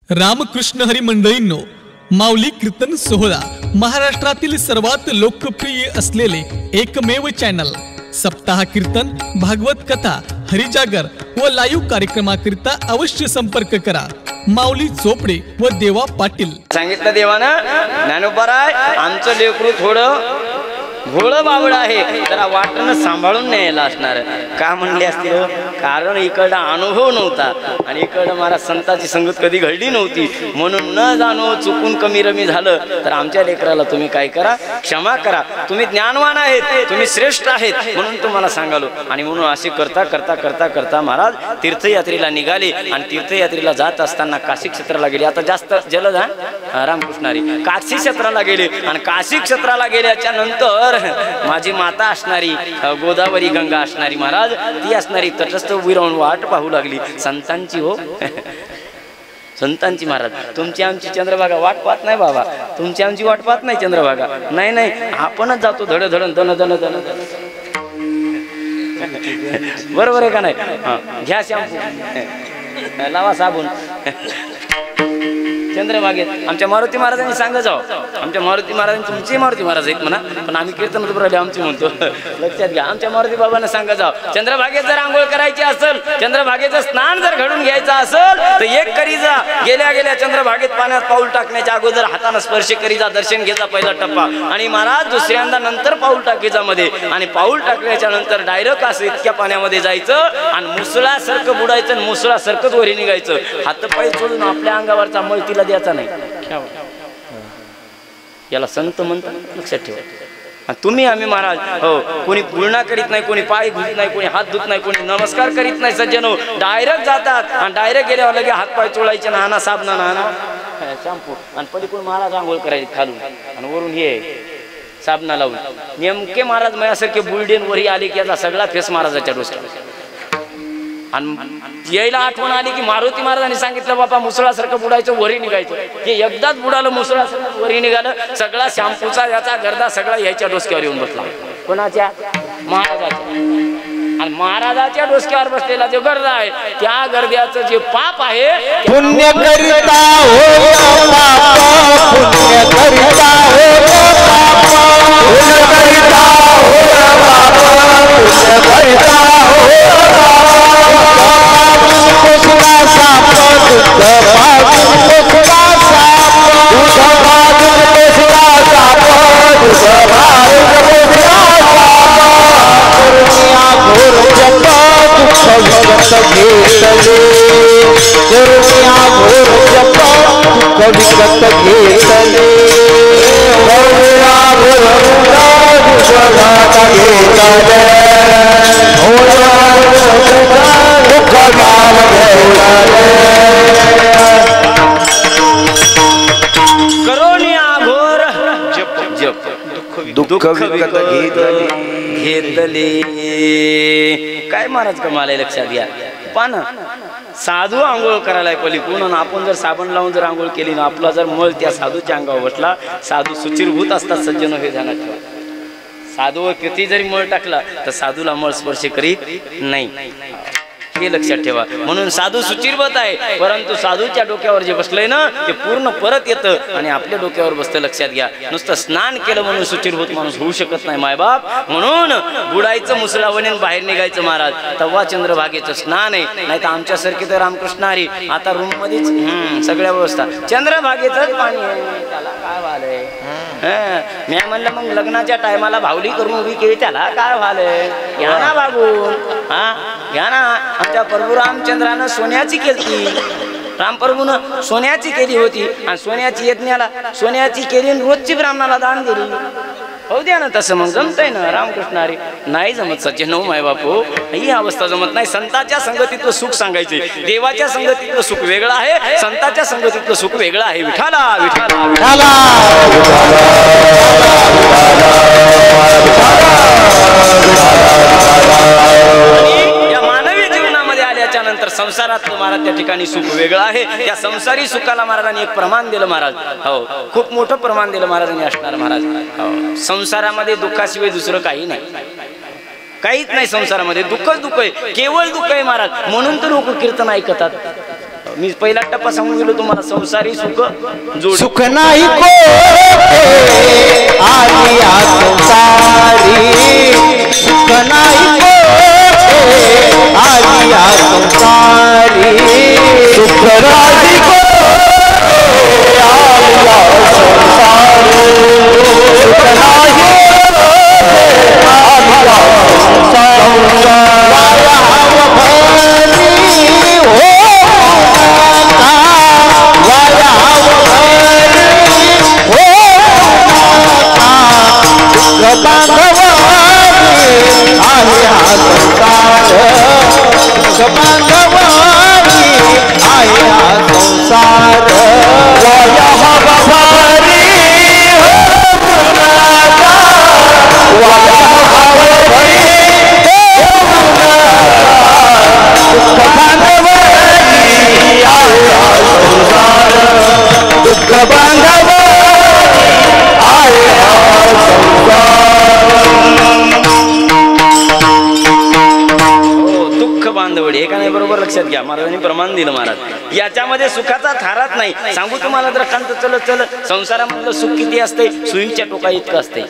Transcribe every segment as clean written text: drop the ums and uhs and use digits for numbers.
रामकृष्ण हरी मंडळींनो, माऊली कीर्तन सोहळा महाराष्ट्रातील सर्वात लोकप्रिय असलेले एकमेव चॅनल सप्ताह कीर्तन, भागवत कथा, हरिजागर व लाईव्ह कार्यक्रमाकरिता अवश्य संपर्क करा। माऊली चोपडे व देवा पाटील। सांगितलं देवानं ज्ञानोबराय आमचं लेकरू थोडं भोळं बावळ आहे, जरा वाटणं सांभाळून न्यायला असणार का म्हणले असतील, कारण इकडं अनुभव नव्हता आणि इकडं मला संताची संगत कधी घडली नव्हती, म्हणून न जाणो चुकून कमी रमी झालं तर आमच्या लेकराला तुम्ही काय करा, क्षमा करा। तुम्ही ज्ञानवान आहेत, तुम्ही श्रेष्ठ आहेत म्हणून तुम्हाला सांगालो। आणि म्हणून असे करता करता करता करता महाराज तीर्थयात्रेला निघाले आणि तीर्थयात्रेला जात असताना काशी क्षेत्राला गेले। आता जास्त जलद रामकृष्णारी काशी क्षेत्राला गेले आणि काशी क्षेत्राला गेल्याच्या नंतर माझी माता असणारी गोदावरी गंगा असणारी महाराज ती असणारी तटस्थ उभी राहून वाट पाहू लागली संतांची। हो संतांची महाराज, तुमची आमची चंद्रभागा वाट पाहत नाही बाबा, तुमची आमची वाट पाहत नाही चंद्रभागा, नाही नाही आपणच जातो धड धड दन दन दन। बरोबर आहे का नाही? घ्या शॅम्पू, लावा साबून चंद्रभागेत। आमच्या मारुती महाराजांनी सांगा जाओ, आमच्या मारुती महाराजांनी तुमचे मारुती महाराज आहेत म्हणा, पण आम्ही कीर्तन राहिले आमची म्हणतो, लक्षात घ्या। आमच्या मारुती बाबांना सांगा जाओ, चंद्रभागेत जर आंघोळ करायची असेल, चंद्रभागेचं स्नान जर घडून घ्यायचं असेल तर एक करी जा, गेल्या गेल्या चंद्रभागेत पाण्यात पाऊल टाकण्याच्या अगोदर हाताने स्पर्श करी जा, दर्शन घ्यायचा पहिला टप्पा, आणि महाराज दुसऱ्यांदा नंतर पाऊल टाकायचा मध्ये, आणि पाऊल टाकल्याच्या नंतर डायरेक्ट असं इतक्या पाण्यामध्ये जायचं आणि मुसळासारखं बुडायचं आणि मुसळासारखंच वरी निघायचं, हातपाय सोडून आपल्या अंगावरचा मळ तिला द्यायचा नाही। याला संत म्हणतात, लक्षात ठेवा। तुम्ही आम्ही महाराज हो, कोणी पूर्णा करीत नाही, कोणी पाय धुत नाही, कोणी हात धुत नाही, कोणी नमस्कार करीत नाही, सज्जनो डायरेक्ट जातात आणि डायरेक्ट गेल्यावर लगे हात पाय चोळायचे, नाना साबणा नाना शॅम्पू, आणि पलीकडून महाराज आंघोळ करायची खालून आणि वरून हे साबणा लावून। नेमके महाराज माझ्यासारखे बुलडेन वरी आले की याचा सगळा फेस महाराजाच्या डोसक्यात, आणि यायला आठवण आली की मारुती महाराजांनी सांगितलं बाबा मुसळासारखं बुडायचं वरी निघायचं, हे एकदाच बुडालं मुसळासारखं वरी निघालं, सगळा शॅम्पूचा याचा गर्दा सगळा यायच्या डोसक्यावर येऊन बसला। कोणाच्या? महाराजाच्या। आणि महाराजाच्या डोसक्यावर बसलेला जो गर्दा आहे त्या गर्द्याचं जे पाप आहे, पुण्य करिता हो पुण्य करिता हो पुण्य करिता दुःख विकत घेतले। काय महाराज कमाल आहे, लक्षात घ्या। पाना साधू आंघोळ करायला पलीकडून आणि आपण जर साबण लावून जर आंघोळ केली ना, आपला जर मळ त्या साधूच्या अंगावर बसला, साधू सुचिरभूत असतात सज्जनो, हे ध्यानात ठेवा। साधूवर किती जरी मळ टाकला तर साधूला मळ स्पर्श करीत नाही, हे लक्षात ठेवा। म्हणून साधू सुचिरभूत आहे, परंतु साधूच्या डोक्यावर जे बसलंय ना ते पूर्ण परत येतं आणि आपल्या डोक्यावर बसतं, लक्षात घ्या। नुसतं स्नान केलं म्हणून सुचिरभूत माणूस होऊ शकत नाही मायबाप, म्हणून बुडायचं मुसळावणीन बाहेर निघायचं महाराज, तेव्हा चंद्रभागेचं स्नान आहे। नाही तर आमच्यासारखी तर रामकृष्णारी आता रूम मध्येच सगळ्या व्यवस्था, चंद्रभागेचंच पाणी आहे, त्याला काय व्हालंय? मी म्हणलं मग लग्नाच्या टायमाला भावली करून उभी केली, त्याला काय व्हालंय? घ्या ना बाबू, घ्या ना। आमच्या प्रभू रामचंद्रानं सोन्याची केली, रामप्रभूनं सोन्याची केली होती आणि सोन्याची यज्ञाला सोन्याची केली, रोजची ब्राह्मणाला दान दिली, हो द्या ना तसं, मग जमतंय ना रामकृष्णारी? नाही जमत सज्जन, हो माय बापू, ही अवस्था जमत नाही। संतांच्या संगतीतलं सुख सांगायचे, देवाच्या संगतीतलं सुख वेगळं आहे, संतांच्या संगतीतलं सुख वेगळं आहे। विठाला विठाला विठाला नंतर संसारात महाराज त्या ठिकाणी सुख वेगळं आहे, त्या संसारी सुखाला महाराजांनी एक प्रमाण दिलं महाराज, हो खूप मोठं प्रमाण दिलं महाराजांनी असणार महाराज। हो संसारामध्ये दुःखाशिवाय दुसरं काही नाही, काहीच नाही संसारामध्ये, दुःखच दुःख आहे, केवळ दुःख आहे महाराज, म्हणून तर लोक कीर्तन ऐकतात। मी पहिला टप्पा सांगून गेलो तुम्हाला, संसारी सुख जोड सुख नाही कोठे आलिया संसारी, सुख नाही कोठे आलिया संसारी, सुख नाही कोठे आलिया संसारी, सुख नाही आलिया बरोबर लक्षात घ्या, महाराजांनी प्रमाण दिलं महाराज. याच्यामध्ये सुखाचा थाराच नाही. सांगू तुम्हाला जर कांत चल चल, संसारामधलं सुख किती असते? सुईच्या टोका इतकं असते,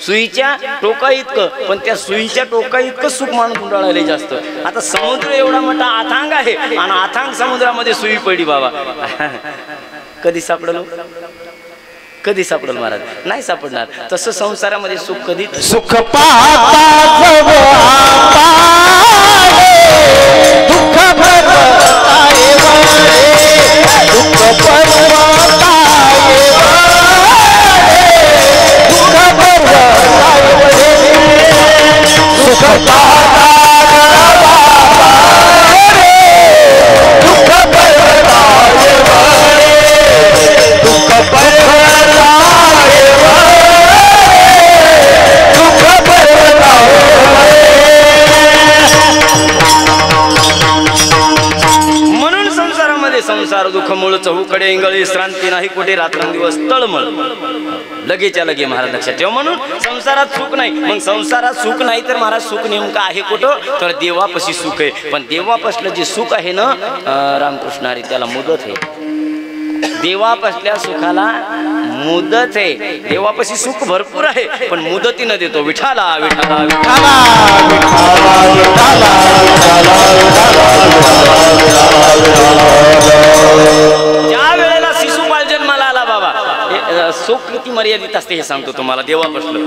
सुईच्या टोका इतकं. पण त्या सुईच्या टोका इतकं सुख माणूस गुंडाळायला जास्त. आता समुद्र एवढा मोठा अथांग आहे आणि अथांग समुद्रामध्ये सुई पडली बाबा, कधी सापडलो? कधी सापडल महाराज? नाही सापडणार. तसं संसारामध्ये सुख कधी सुख पाहता दुःख भरताय वरे, दुःख भरताय वरे, दुःख भरताय वरे, सुख पाहता दुःख भरताय वरे, दुःख संसार दुःख मूळ चहूकडे इंगळी, श्रांती नाही कुठे रात्रंदिवस तळमळ. लगेच्या लगे महाराज लक्षात ठेवा. म्हणून संसारात सुख नाही. मग संसारात सुख नाही तर महाराज सुख नेमकं आहे कुठं? तर देवापाशी सुख आहे. पण देवापासलं जे सुख आहे ना रामकृष्ण हरी, त्याला मुदत आहे. देवापासल्या सुखाला मुदत आहे. देवापाशी सुख भरपूर आहे पण मुदतीनं देतो. विठाला विठाला विठाला ज्या वेळेला शिशुपाल जन्माला आला बाबा, सुख किती मर्यादित असते हे सांगतो तुम्हाला. देवापासलं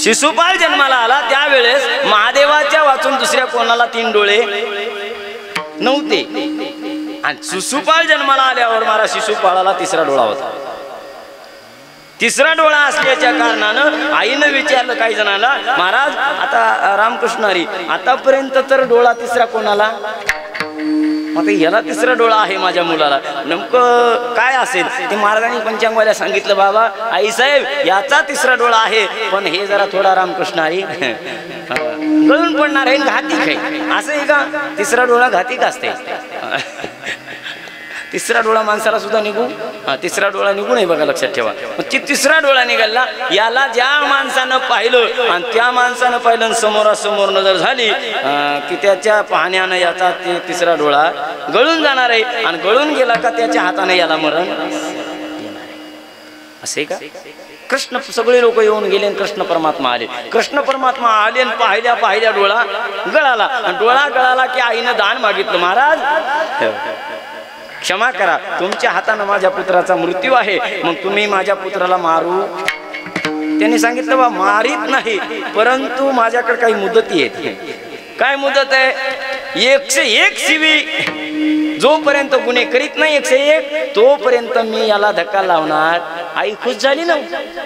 शिशुपाल जन्माला आला त्यावेळेस महादेवाच्या वाचून दुसऱ्या कोणाला 3 डोळे नव्हते. आणि शिशुपाल जन्माला आल्यावर महाराज शिशुपाळाला 3रा डोळा होता. 3रा डोळा असल्याच्या कारणानं आईनं विचारलं काही जणांना, महाराज आता रामकृष्ण हरी आतापर्यंत तर डोळा 3रा कोणाला? आता याला 3रा डोळा आहे माझ्या मुलाला, नेमकं काय असेल ते महाराजांनी पंचांगवाल्या सांगितलं. बाबा आईसाहेब याचा 3रा डोळा आहे पण हे जरा थोडा रामकृष्ण हरी गळून पडणार आहे, घातिक आहे. असं आहे का? 3रा डोळा घातिक असते. 3रा डोळा माणसाला सुद्धा निघू, 3रा डोळा निघू नये बघा, लक्षात ठेवा. 3रा डोळा निघाला. याला ज्या माणसानं पाहिलं आणि त्या माणसानं पाहिलं समोरासमोर नजर झाली की त्याच्या पाहण्यानं याचा 3रा डोळा गळून जाणार आहे. आणि गळून गेला का त्याच्या हाताने याला मरण येणार आहे. असे का? कृष्ण सगळे लोक येऊन गेले आणि कृष्ण परमात्मा आले. कृष्ण परमात्मा आले आणि पाहिल्या पाहिल्या डोळा गळाला. आणि डोळा गळाला की आईनं दान मागितलं, महाराज क्षमा करा, तुमच्या हातानं माझ्या पुत्राचा मृत्यू आहे, मग तुम्ही माझ्या पुत्राला मारू. त्यांनी सांगितलं बा मारीत नाही परंतु माझ्याकडे काही मुदती आहेत. काय मुदत आहे? 101 शिवी. जोपर्यंत गुन्हे करीत नाही 101 तोपर्यंत मी याला धक्का लावणार. आई खुश झाली ना.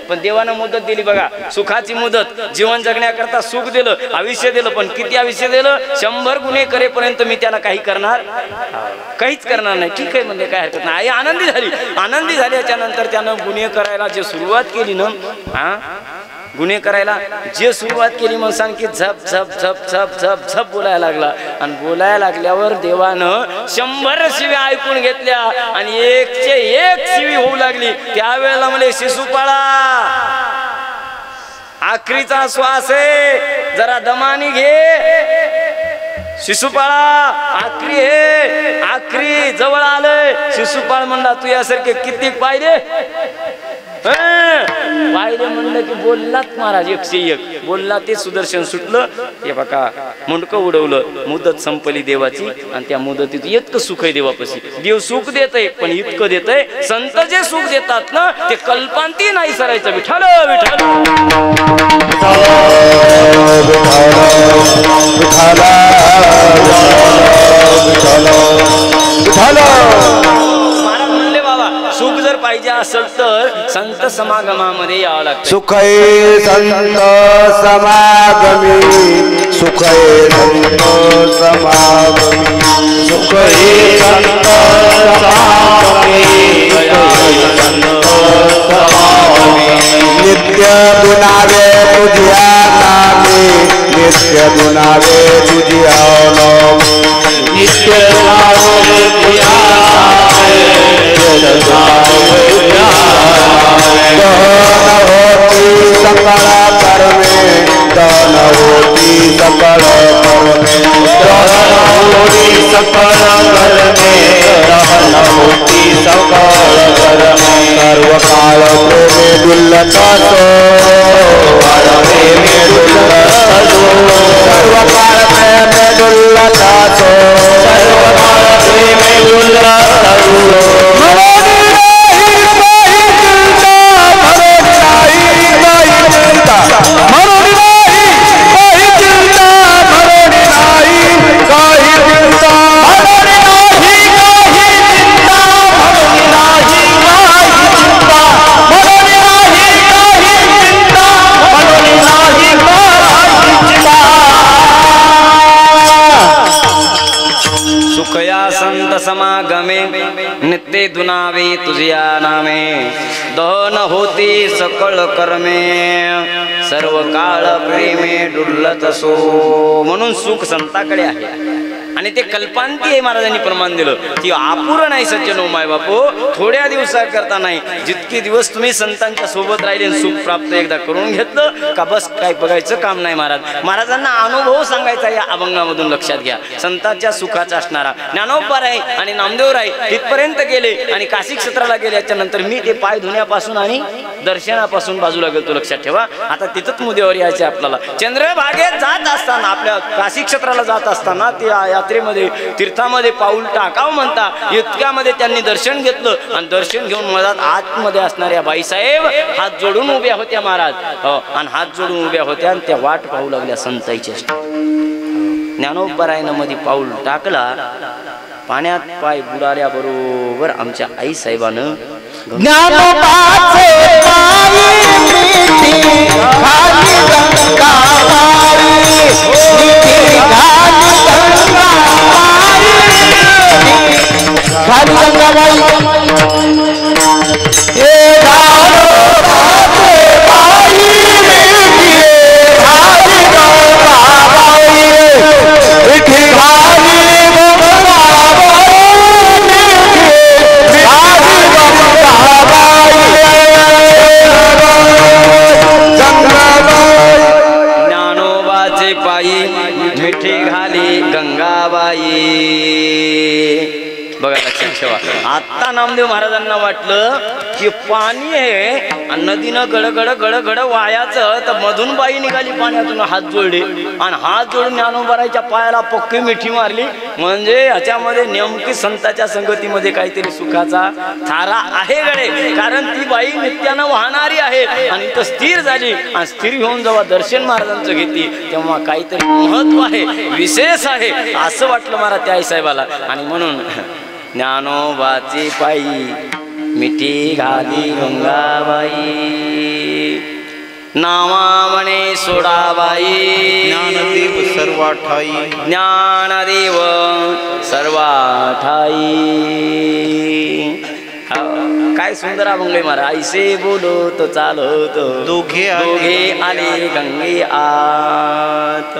पण देवानं मुदत दिली बघा, सुखाची मुदत. जीवन जगण्याकरता सुख दिलं, आयुष्य दिलं. पण किती आयुष्य दिलं? 100 गुन्हे करेपर्यंत मी त्याला काही करणार, काहीच करणार नाही. ठीक आहे म्हणजे काय हरकत नाही. आई आनंदी झाली. आनंदी झाल्याच्या नंतर त्यानं गुन्हे करायला जे सुरुवात केली ना, गुन्हे करायला जे सुरुवात केली मग सांग की झप झप झप झप झप झप बोलायला लागला. आणि बोलायला लागल्यावर देवानं 100 शिव्या ऐकून घेतल्या आणि 101 शिवी होऊ लागली. त्यावेळेला म्हणे शिशुपाळा आखरीचा श्वास आहे, जरा दमानी घे. शिशुपाळा आखरी हे आखरी जवळ आलंय. शिशुपाळ म्हणला तू यासारखे किती पाहिले पाहिले म्हणलं की बोललात महाराज 101 बोलला ते सुदर्शन सुटलं. हे बघा मुंडकं उडवलं मुदत संपली देवाची आणि त्या मुदतीत इतकं सुख आहे देवापाशी. देव सुख देतय पण इतकं देतय संत जे सुख देतात ना ते कल्पांती नाही सरायचं. विठ्ठल विठ्ठल महाराज म्हणले बाबा सुख जर पाहिजे असेल तर संत समागमामध्ये यावं लागतं. सुखै संत समागमी सुखै संत समागमी सुखै संत समागमी नित्य दुनावे तुझ्या नामे नित्य दुनावे तुझ्या नित्य दुनावे तुझ्या सकल कर्मे दान होती सकल कर्मे दान होती सकल कर्मे दान होती सकल कर्मे सर्व काल प्रेमे दुल्लता सर्व काल प्रेमे दुल्लता सर्व काल प्रेमे दुल्लता संत समागमे नित्य दुनावे तुझ्या नामे दहन होती सकळ कर्मे सर्व काळ प्रेमे डुलत असो. म्हणून सुख संताकडे आहे आणि ते कल्पांती आहे. महाराजांनी प्रमाण दिलं ती अपुर नाही सज्जनो माय बापू थोड्या दिवसाकरता नाही. जितके दिवस तुम्ही संतांच्या सोबत राहिले सुख प्राप्त एकदा करून घेतलं का बस काय बघायचं काम नाही. महाराजांना अनुभव सांगायचा या अभंगामधून लक्षात घ्या. संतांच्या सुखाचा असणारा ज्ञानोबा राय आणि नामदेव राय तिथपर्यंत गेले आणि काशी क्षेत्राला गेल्याच्या नंतर मी ते पाय धुण्यापासून आणि दर्शनापासून बाजूला गेलो. लक्षात ठेवा आता तिथंच मुद्द्यावर यायचे आपल्याला. चंद्रभागेत जात असताना आपल्या काशी क्षेत्राला जात असताना ते यात्रेमध्ये तीर्थामध्ये पाऊल टाकाव म्हणता इतक्यामध्ये त्यांनी दर्शन घेतलं आणि दर्शन घेऊन मधात आतमध्ये असणाऱ्या बाईसाहेब हात जोडून उभ्या होत्या महाराज. आणि हात जोडून उभ्या होत्या आणि त्या वाट पाहू लागल्या संताईची. ज्ञानोबरायनं मध्ये पाऊल टाकला पाण्यात पाय बुडाल्या बरोबर आमच्या आई साहेबानं आता नामदेव महाराजांना वाटलं की पाणी आहे आणि नदीनं गडगड गडगड वायाचं तर मधून बाई निघाली पाण्यातून हात जोडले आणि हात जोडून ज्ञानोबारायच्या पायाला पक्की मिठी मारली. म्हणजे ह्याच्यामध्ये नेमकी संतांच्या संगतीमध्ये काहीतरी सुखाचा थारा आहे गडे. कारण ती बाई नित्यानं वाहणारी आहे आणि तो स्थिर झाली आणि स्थिर होऊन जेव्हा दर्शन महाराजांचं घेतली तेव्हा काहीतरी महत्व आहे विशेष आहे असं वाटलं महाराज त्या आई साहेबाला. आणि म्हणून ज्ञानोबाची पायी मिठी घाली गंगाबाई नावा म्हणे सोडाबाई ज्ञानदेव सर्वाठाई ज्ञानदेव सर्वाठाई. काय सुंदर अभंग आहे महाराज. ऐसे बोलत चालत दोघे आले गंगे आत.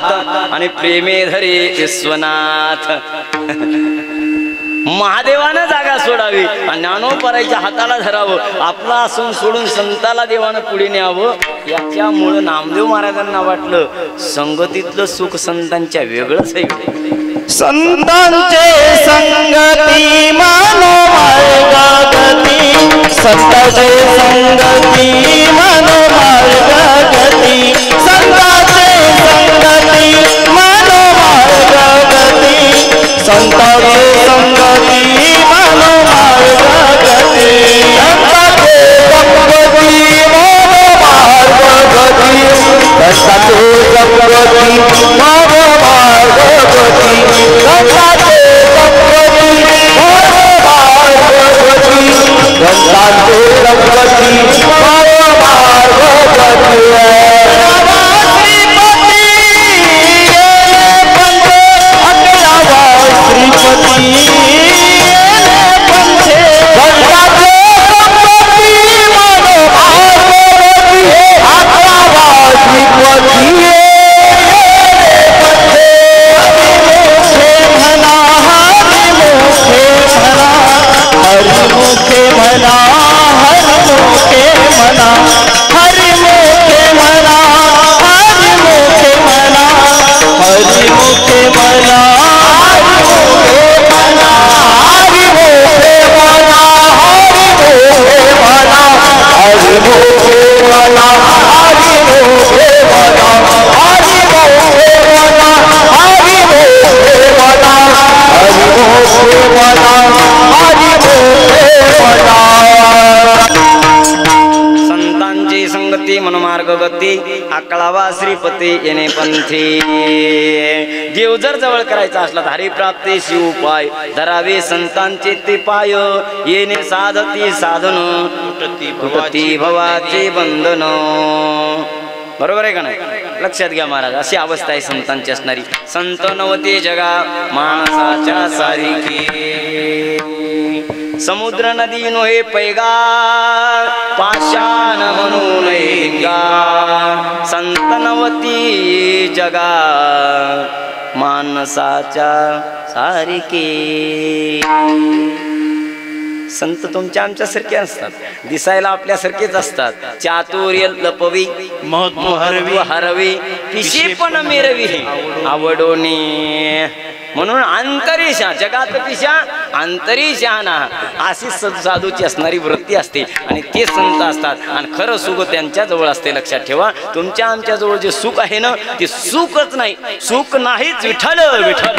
हात आणि प्रेमे धरे विश्वनाथ महादेवानं जागा सोडावी आणि ज्ञानोबराच्या हाताला धरावं आपला असून सोडून संताला देवानं पुढे न्यावं याच्यामुळं नामदेव महाराजांना वाटलं संगतीतलं सुख संतांच्या वेगळंच आहे संतांचे संगती मानो मार्गगती संतांचे संगती मानो मार्गगती संतांचे संगती मानो मार्गगती संतांचे संगती मानो मार्गगती संतांचे संगती मानो मार्गगती संतांचे संगती मानो मार्गगती संतांचे संगती मानो मार्गगती संतांचे संगती मानो मार्गगती संतांची संगती मनोमार्गगती अकळावा श्रीपती येणे पंथी देव जर जवळ करायचा असला तर हरिप्राप्तीशी उपाय धरावे संतांचे ते पाय येणे साधती साधन तुटती भवाचे बंधन बरोबर आहे का नाही लक्षात घ्या महाराज अशी अवस्था आहे संतांची असणारी संत नवते जगा माणसाच्या सारिके समुद्र नदी नोहे पैगा पाषाण म्हणून गा संत नवती जगा माणसाच्या सारिके संत तुमच्या आमच्यासारखे असतात दिसायला आपल्यासारखेच असतात चातुर्य लपवी महत्व हरवी पिशी पण मिरवी आवडोनी म्हणून अंतरीशा जगात पिशा अंतरीशाना अशी साधूची असणारी वृत्ती असते आणि ते संत असतात आणि खरं सुख त्यांच्या जवळ असते लक्षात ठेवा तुमच्या आमच्या जवळ जे सुख आहे ना ते सुखच नाही सुख नाहीच विठ्ठल विठ्ठल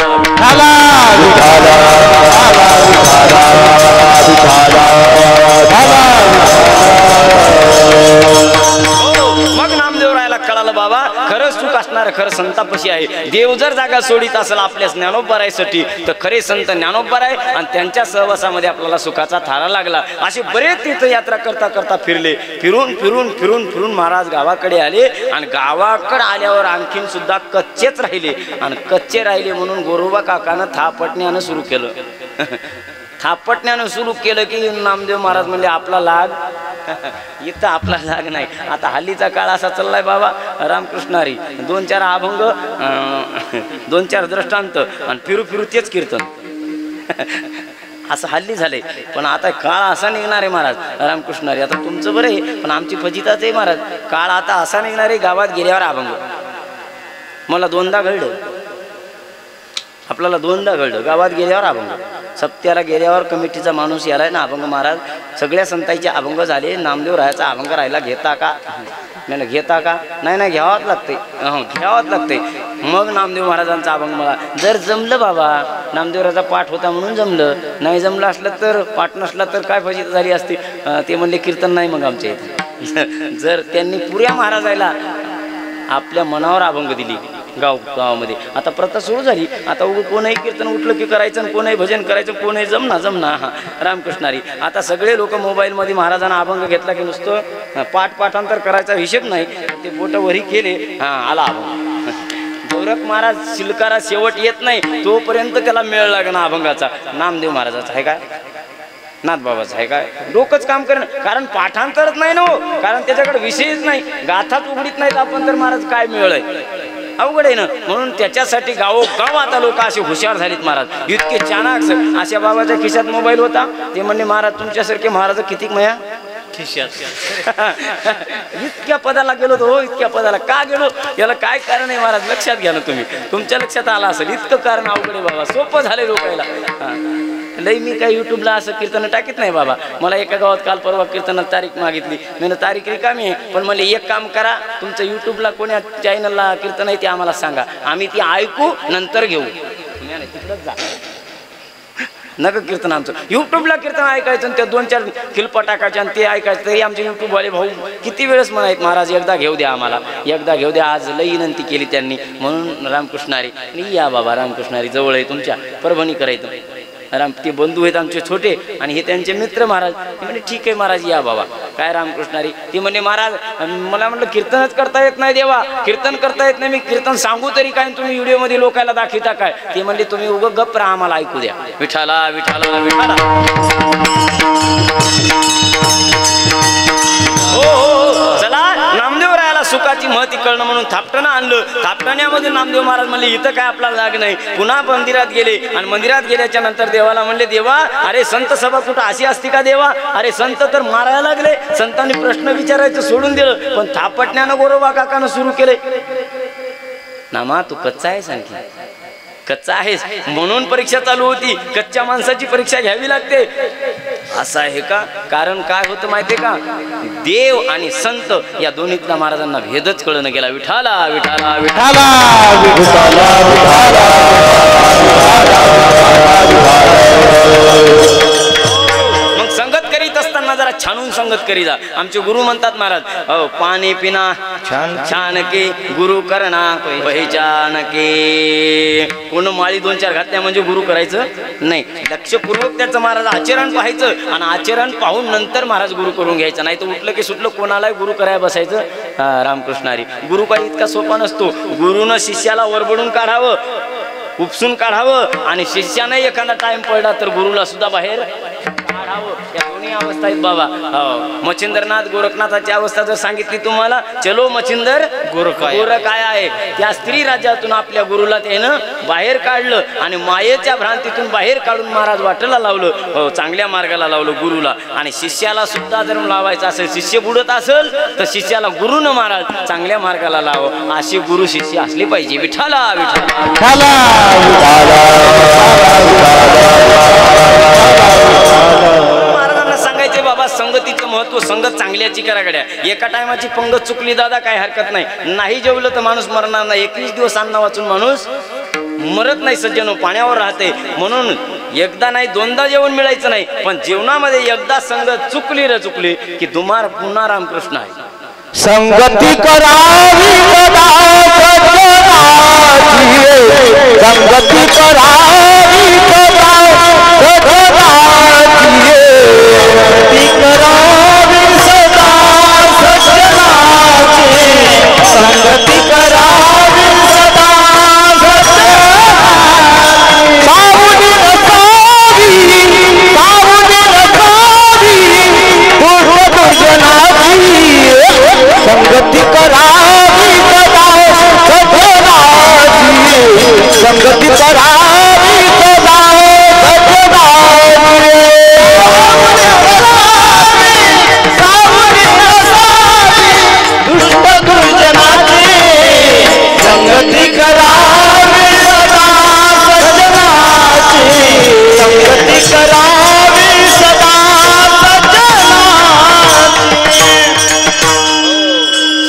मग नामदेव रायाला कळालं बाबा खरं सुख असणार खरं संतापाशी आहे देव जर जागा सोडित असेल आपल्या ज्ञानोबरायसाठी तर खरे संत ज्ञानोबराय आणि त्यांच्या सहवासामध्ये आपल्याला सुखाचा थारा लागला असे बरेच तीर्थयात्रा करता करता फिरले फिरून फिरून फिरून फिरून महाराज गावाकडे आले आणि गावाकडे आल्यावर आणखीन सुद्धा कच्चेच राहिले आणि कच्चे राहिले म्हणून गोरोबा काकानं थापटण्यानं सुरू केलं थापटण्यानं सुरू केलं की नामदेव महाराज म्हणले आपला लाग इथं आपला लाग नाही आता हल्लीचा काळ असा चाललाय बाबा रामकृष्णारी 2-4 अभंग 2-4 दृष्टांत आणि फिरू फिरू तेच कीर्तन असं हल्ली झालंय पण आता काळ असा निघणार आहे महाराज रामकृष्णारी आता तुमचं बरं आहे पण आमची फजिताच आहे महाराज काळ आता असा निघणार आहे गावात गेल्यावर अभंग मला 2दा घडलं आपल्याला 2दा घडलं गावात गेल्यावर अभंग सप्त्याला गेल्यावर कमिटीचा माणूस यालाय ना अभंग महाराज सगळ्या संतांचे अभंग झाले नामदेव रायाचा अभंग राहिला घेता का नाही घेता का नाही घ्यावाच लागते घ्यावाच लागते मग नामदेव महाराजांचा अभंग मला जर जमलं बाबा नामदेवराचा पाठ होता म्हणून जमलं नाही जमलं असलं तर पाठ नसला तर काय फजिती झाली असती ते म्हणले कीर्तन नाही मग आमच्या इथे जर त्यांनी पुऱ्या महाराजाला आपल्या मनावर अभंग दिली गावामध्ये आता प्रथा सुरू झाली आता कोणही कीर्तन उठलं की करायचं कोणही भजन करायचं कोणही जमना हा रामकृष्णारी आता सगळे लोक मोबाईलमध्ये महाराजांना अभंग घेतला की नुसतं पाठांतर करायचा हिशेब नाही ते बोटवरी केले आला अभंग गौरख महाराज शिलकारा शेवट येत नाही तोपर्यंत त्याला मेळ लागणार अभंगाचा नामदेव महाराजाचा आहे काय नाथ बाबाच आहे काय डोकंच काम करेन कारण पाठांतरच नाही ना कारण त्याच्याकडे विषयच नाही गाथाच उघडीत नाहीत आपण तर महाराज काय मिळालंय अवघड आहे ना. म्हणून त्याच्यासाठी गावोगाव आता लोक असे हुशार झालेत महाराज, इतके चाणाक्ष. अशा बाबाच्या खिशात मोबाईल होता, ते म्हणले महाराज तुमच्यासारखे महाराज किती मया इतक्या पदाला गेलो तो, इतक्या पदाला का गेलो याला काय कारण आहे महाराज, लक्षात घ्या ना तुम्ही, तुमच्या लक्षात आलं असेल. इतकं कारण अवघड आहे बाबा, सोपं झालंय लोकायला. लई मी काय युट्यूबला असं कीर्तन टाकीत नाही बाबा. मला एका गावात काल परवा कीर्तनात तारीख मागितली, मी तारीख रिकामी आहे, पण म्हणले एक काम करा, तुमचं युट्यूबला कोण्या चॅनलला कीर्तन आहे ते आम्हाला सांगा, आम्ही ती ऐकू नंतर घेऊ. तिकडंच जा नका कीर्तन आमचं, युट्यूबला कीर्तन ऐकायचं आणि त्या 2-4 किलपा टाकायच्या आणि ते ऐकायचं. तरी आमचे युट्यूबवाले भाऊ किती वेळेस म्हणायत महाराज एकदा घेऊ द्या आम्हाला, एकदा घेऊ द्या. आज लई विनंती केली त्यांनी, म्हणून रामकृष्णारी या बाबा, रामकृष्णारी जवळ आहे तुमच्या, परभणी करायचं. ते बंधू आहेत आमचे छोटे आणि हे त्यांचे मित्र महाराज. ते म्हणजे ठीक आहे महाराज या बाबा, काय रामकृष्णारी. ती म्हणजे महाराज मला म्हटलं कीर्तनच करता येत नाही देवा, कीर्तन करता येत नाही, मी कीर्तन सांगू तरी काय, तुम्ही व्हिडिओमध्ये लोकांना दाखविता काय. ते म्हणले तुम्ही उगं गप्प राहा, आम्हाला ऐकू द्या. विठाला विठाला विठाला. हो चला, नामदेव रायाला सुखाची महती कळणं म्हणून थापटणं आणलं. थापटण्यामध्ये नामदेव महाराज म्हणले इथं काय आपला जाग नाही. पुन्हा मंदिरात गेले आणि मंदिरात गेल्याच्या नंतर देवाला म्हणले देवा अरे संत सभा कुठं अशी असती का देवा, अरे संत तर मारायला लागले. संतांनी प्रश्न विचारायचं सोडून दिलं, पण थापटण्यानं गोरोबा काकानं सुरू केले. नामा तू कच्चा आहेस, आणखी कच्चा आहेस म्हणून परीक्षा चालू होती. कच्च्या माणसाची परीक्षा घ्यावी लागते असं आहे का. कारण काय होतं माहितीये का, देव आणि संत या दोन्हीतला महाराजांना भेदच कळणं गेला. विठाला विठाला विठाला मग संगत करीत असताना जरा छानून संगत करी जा. आमचे गुरु म्हणतात महाराज पाणी पिना छान के गुरु करना पहिचान के. कोण माळी 2-4 घातल्या म्हणजे गुरु करायचं नाही, लक्षपूर्वक त्याचं महाराज आचरण पाहायचं आणि आचरण पाहून नंतर महाराज गुरु करून घ्यायचं. नाही तर उठलं की सुटलं कोणालाही गुरु करायला बसायचं. रामकृष्णारी गुरु काही इतका सोपा नसतो. गुरुनं शिष्याला वरबडून काढावं, उपसून काढावं आणि शिष्याने एखादा टाइम पडला तर गुरुला सुद्धा बाहेर काढावं. या दोन्ही अवस्था आहेत बाबा. मच्छिंद्रनाथ गोरखनाथाची अवस्था जर सांगितली तुम्हाला, चलो मच्छिंदर गोर काय आहे, त्या स्त्री राज्यातून आपल्या गुरुला त्यानं बाहेर काढलं आणि मायेच्या भ्रांतीतून बाहेर काढून महाराज वाटेला लावलं, चांगल्या मार्गाला लावलं गुरुला. आणि शिष्याला सुद्धा जर लावायचं असेल, शिष्य बुडत असेल तर शिष्याला गुरुनं महाराज चांगल्या मार्गाला लावं. अशी गुरु शिष्य असली पाहिजे. विठाला विठाला महाराजांना सांगायचे बाबा संगतीचं महत्व, संगत चांगल्याची करा गड्या. एका टायमाची पंगत चुकली दादा काय हरकत नाही, नाही जेवलं तर माणूस मरणार नाही. 21 दिवस अन्न वाचून माणूस मरत नाही सज्जनो, पाण्यावर राहते. म्हणून एकदा नाही 2दा जेवण मिळायचं नाही, पण जेवणामध्ये एकदा संगत चुकली रे चुकली की दुमार पुन्हा रामकृष्ण आहे. संगती करावी संगती करावी संगती करावी संगती करावी संगती करावी दुष्ट दुर्जनाची संगती करावी सदा सज्जनाची संगती करावी सदा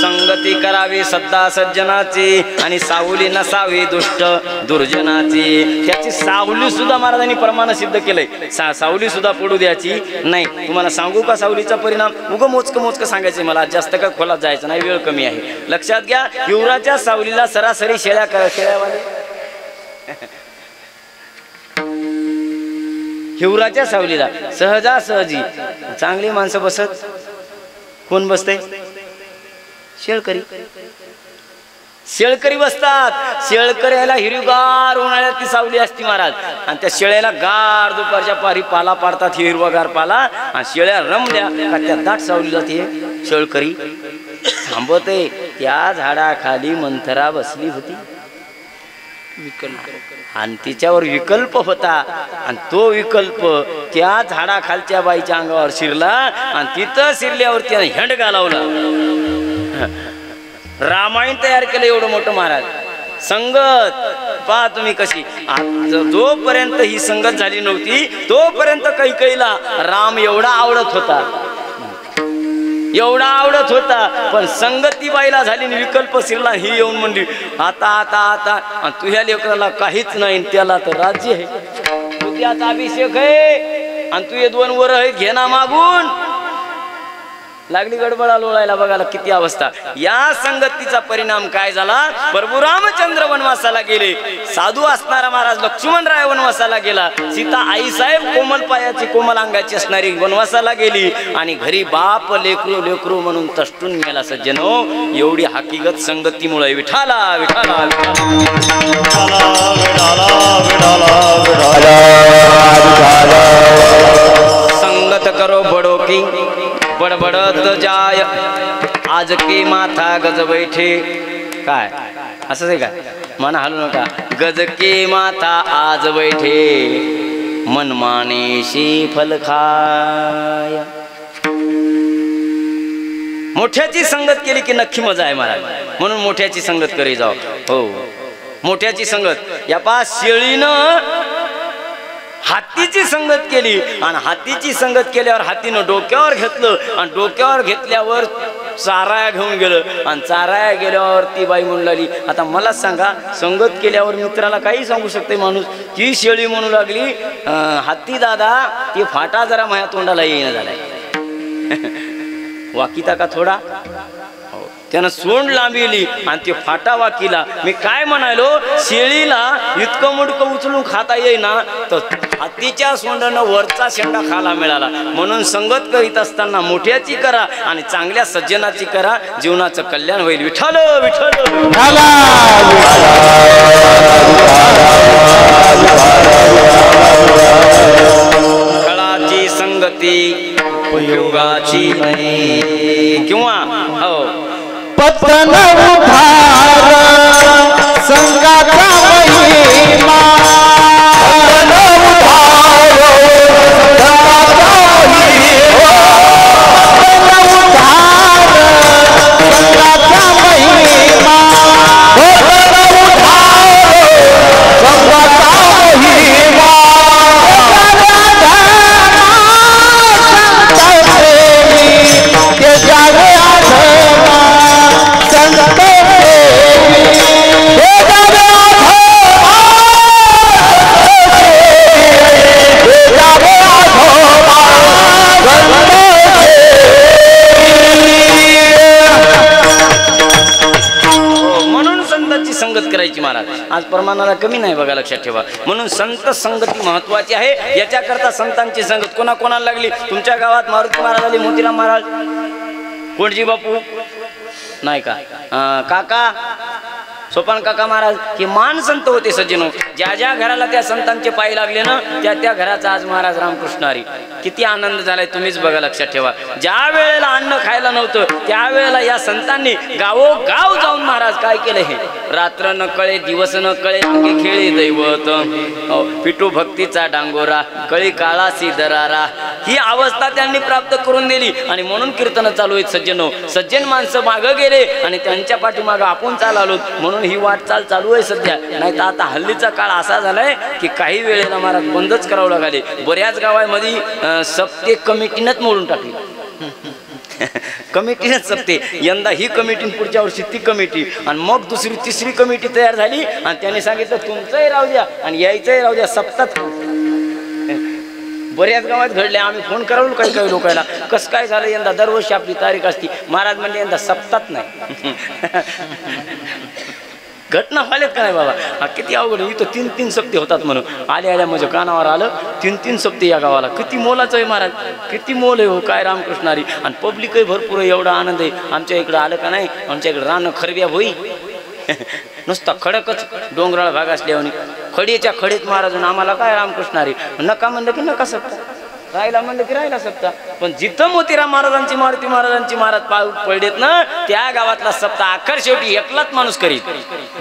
संगती करावी सदा सज्जनाची आणि सावली नसावी दुष्ट दुर्जनाची. त्याची सावली सुद्धा महाराजांनी प्रमाण सिद्ध केलंय. सावली सुद्धा पडू द्यायची नाही. तुम्हाला सांगू का सावलीचा परिणाम? उगं मोजकं सांगायचं मला, जास्त का खोलात जायचं नाही, वेळ कमी आहे. लक्षात घ्या, युवराच्या सावलीला सरासरी शेळ्यावाले हिवराच्या सावलीला सहजासहजी चांगली माणसं बसत. कोण बसते? शेळकरी. शेळकरी बसतात. शेळकऱ्याला हिरवीगार उन्हाळ्यात ती सावली असती महाराज, आणि त्या शेळ्याला गार दुपारच्या पारी पाला पाडतात, हिरवागार पाला, आणि शेळ्या रमल्या का त्या दाट सावलीला ते शेळकरी थांबते. त्या झाडाखाली मंथरा बसली होती आणि तिच्यावर विकल्प होता आणि तो विकल्प त्या झाडाखालच्या बाईच्या अंगावर शिरला आणि तिथं शिरल्यावर त्याने हेंडगा लावला. रामायण तयार केलं एवढं मोठं महाराज. संगत पहा तुम्ही कशी. जोपर्यंत ही संगत झाली नव्हती तोपर्यंत कैकेयीला राम एवढा आवडत होता, एवढा आवडत होता. पण संगती बाईला झाली विकल्प शिरला. ही येऊन म्हणली आता आता आता तुझ्या लेकराला काहीच नाही, त्याला तर राज्य आहे, तू त्याचा अभिषेक आहे आणि तू हे 2 वर आहेत घेना मागून. लागली गडबडा लोळायला. बघायला किती अवस्था. या संगतीचा परिणाम काय झाला. प्रभू रामचंद्र वनवासाला गेले. साधू असणारा महाराज लक्ष्मणराय वनवासाला गेला. सीता आईसाहेब कोमल पायाची कोमल अंगाची असणारी वनवासाला गेली आणि घरी बाप लेकरू लेकरू म्हणून तष्टून मेला. सज्जनो एवढी हकीकत संगतीमुळे. विठाला विठाला संगत करो बड़ो की बडबडत जाय आज के माथा गज बैठे. काय असंच आहे काय. मन हलू नका. गज के माथा आज बैठे मनमानेशी फल खाय. मोठ्याची संगत केली की नक्की मजा आहे महाराज. म्हणून मोठ्याची संगत करी जाऊ. हो मोठ्याची संगत. या पास शेळीनं हातीची संगत केली आणि हातीची संगत केल्यावर हातीनं डोक्यावर घेतलं आणि डोक्यावर घेतल्यावर चाराया घेऊन गेलं आणि चाराया गेल्यावर ती बाई म्हणू लागली आता मला सांगा संगत केल्यावर मित्राला काही सांगू शकते माणूस. ती शेळी म्हणू लागली हाती दादा ती फाटा जरा माझ्या तोंडाला येईना झालाय. वाकिता का थोडा. त्यानं सोंड लांबिली आणि ते फाटा वाकीला. मी काय म्हणालो शेळीला इतकं मुडकं उचलून खाता येईना तर हातीच्या सोंडानं वरचा शेंडा खायला मिळाला. म्हणून संगत करीत असताना मोठ्याची करा आणि चांगल्या सज्जनाची करा. जीवनाचं कल्याण होईल. विठ्ठल विठ्ठल. खळाची संगती उपयोगाची नाही किंवा हो पतन उधार संगाचा महिमा. पतन उधार संगाचा महिमा. पतन उधार संगाचा महिमा. पतन उधार संगाचा महिमा. ते जागे महाराज. आज प्रमाणाला कमी नाही बघा, लक्षात ठेवा. म्हणून संत संगती महत्वाची आहे. याच्याकरता संतांची संगत कोणा कोणाला लागली. तुमच्या गावात मारुती महाराज आले, मोतीराम महाराज, कोणजी बापू नाही का, काका सोपान काका महाराज, हे मान संत होते सज्जनो. ज्या ज्या घराला त्या संतांचे पाय लागले ना त्या त्या घराचा आज महाराज रामकृष्ण हरी. किती आनंद झालाय तुम्हीच बघा, लक्षात ठेवा. ज्या वेळेला अन्न खायला नव्हतं त्यावेळेला या संतांनी गावोगाव जाऊन महाराज काय केलं. हे रात्र न कळे दिवस न कळे अंगी खेळे दैवत, पिटू भक्तीचा डांगोरा, कळी काळासी दरारा, ही अवस्था त्यांनी प्राप्त करून दिली. आणि म्हणून कीर्तन चालू आहेत सज्जनो. सज्जन माणसं मागं गेले आणि त्यांच्या पाठीमागं आपण चाललो. म्हणून ही वाटचाल चालू आहे सध्या. नाही तर आता हल्लीचा काळ असा झालाय की काही वेळेला महाराज बंदच करावं लागले. बऱ्याच गावांमध्ये सप्ते कमिटीनंच मोडून टाकली. कमिटीनंच सप्ते. यंदा ही कमिटी, पुढच्या वर्षी ती कमिटी, आणि मग दुसरी तिसरी कमिटी तयार झाली. आणि त्याने सांगितलं तुमचंही राहू द्या आणि यायचंही राहू द्या, सप्तात. बऱ्याच गावात घडले. आम्ही फोन करावलो काही काही लोकांना, कसं काय झालं यंदा. दरवर्षी आपली तारीख असती. महाराज म्हणजे यंदा सप्तात नाही. घटना व्हायलेत का नाही बाबा. हा किती अवघड. इथं 3-3 सप्ते होतात म्हणून आल्या आल्या माझ्या कानावर आलं. 3-3 सप्ते या गावाला. किती मोलाचं आहे महाराज, किती मोल आहे हो काय रामकृष्णारी. आणि पब्लिकही भरपूर आहे. एवढा आनंद आहे. आमच्या इकडं आलं का नाही, आमच्या इकडं रानं खरब्या होई. नुसता खडकच डोंगराळ भाग असल्यावर खडीच्या खडीत महाराज. आम्हाला काय रामकृष्णारी नका म्हणलं की नका सप्ता. राहिला म्हणलं की राहिला सप्ताह. पण जिथं मोतीराम महाराजांची मारुती महाराजांची महाराज पडलेत ना त्या गावातला सप्ताह अखेर शेवटी एकलाच माणूस करीत.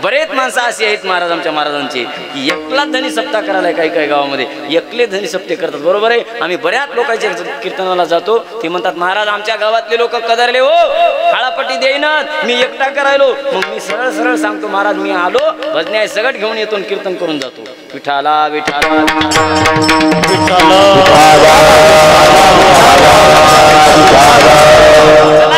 बरेच माणसं अशी आहेत महाराजांच्या महाराजांची की एकलाच धनी सप्ताह करायला काही काही गावामध्ये एकले धनी सप्ते करतात. बरोबर आहे. आम्ही बऱ्याच लोकांच्या कीर्तनाला जातो ते म्हणतात महाराज आमच्या गावातले लोक कदरले हो खाळापट्टी देईनात मी एकटा करायलो. मग मी सरळ सरळ सांगतो महाराज मी आलो भजन्या सगळं घेऊन येतो कीर्तन करून जातो. विठाला विठाला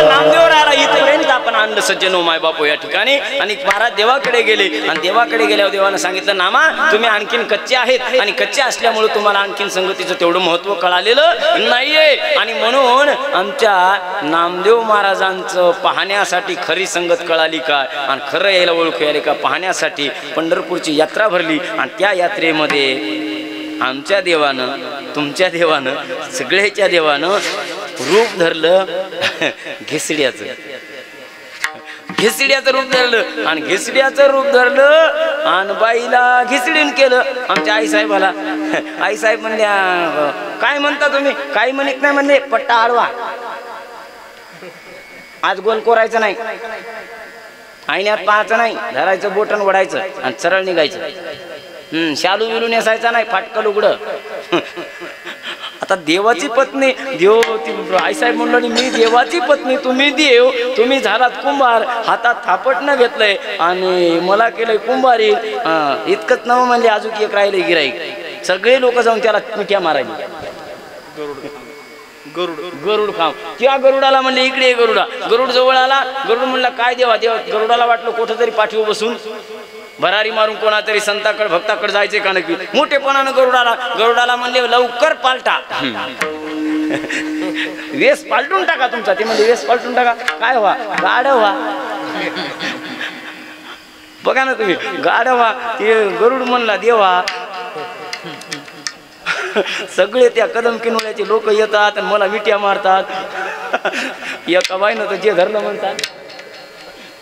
नामदेव राहिला इथपर्यंत आपण आणलं सज्जनो माय बापू या ठिकाणी. आणि महाराज देवाकडे गेले आणि देवाकडे गेल्यावर देवानं सांगितलं नामा तुम्ही आणखीन कच्चे आहेत आणि कच्चे असल्यामुळे तुम्हाला आणखीन संगतीचं तेवढं महत्व कळालेलं नाहीये. आणि म्हणून आमच्या नामदेव महाराजांचं पाहण्यासाठी खरी संगत कळाली काय आणि खरं यायला ओळखू यायला का पाहण्यासाठी पंढरपूरची यात्रा भरली. आणि त्या यात्रेमध्ये आमच्या देवानं तुमच्या देवानं सगळ्याच्या देवानं रूप धरलं घिसड्याचं. घिसड्याचं रूप धरलं आणि घिसड्याचं रूप धरलं आणि बाईला घिसडीन केलं. आमच्या आईसाहेबाला आईसाहेब म्हणल्या काय म्हणता तुम्ही काही म्हणत नाही म्हणले पट्टा आडवा आज गोल कोरायचं नाही आईन्यात पाहायचं नाही धरायचं बोटन वडायचं आणि सरळ निघायचं. शालू विलू नेसायचा नाही फाटकं लुगडं. आता देवाची पत्नी देव आईसाहेब म्हणलं मी देवाची पत्नी तुम्ही देव तुम्ही झालात कुंभार हातात थापटणं घेतलंय आणि मला केलंय कुंभारी इतकंच नवं म्हणजे अजून एक राहिले गिराईक सगळे लोक जाऊन त्याला मिठ्या मारायला. गरुड खाव त्या गरुडाला म्हणले इकडे गरुडा. गरुड जवळ आला. गरुड म्हणला काय देवा देवा. गरुडाला वाटलं कुठं तरी पाठीवर बसून भरारी मारून कोणातरी संताकडे भक्ताकडे जायचे का नक्की. मोठेपणानं गरुडाला म्हणले लवकर पालटा वेस पालटून टाका तुमचा. ते म्हणजे वेस पालटून टाका काय व्हा गाढव व्हा. बघा ना तुम्ही गाढव व्हा. ते गरुड म्हणला देवा सगळे त्या कदम किनवल्याचे लोक येतात आणि मला मिठ्या मारतात. एका बाईनं तर जे धरलं म्हणतात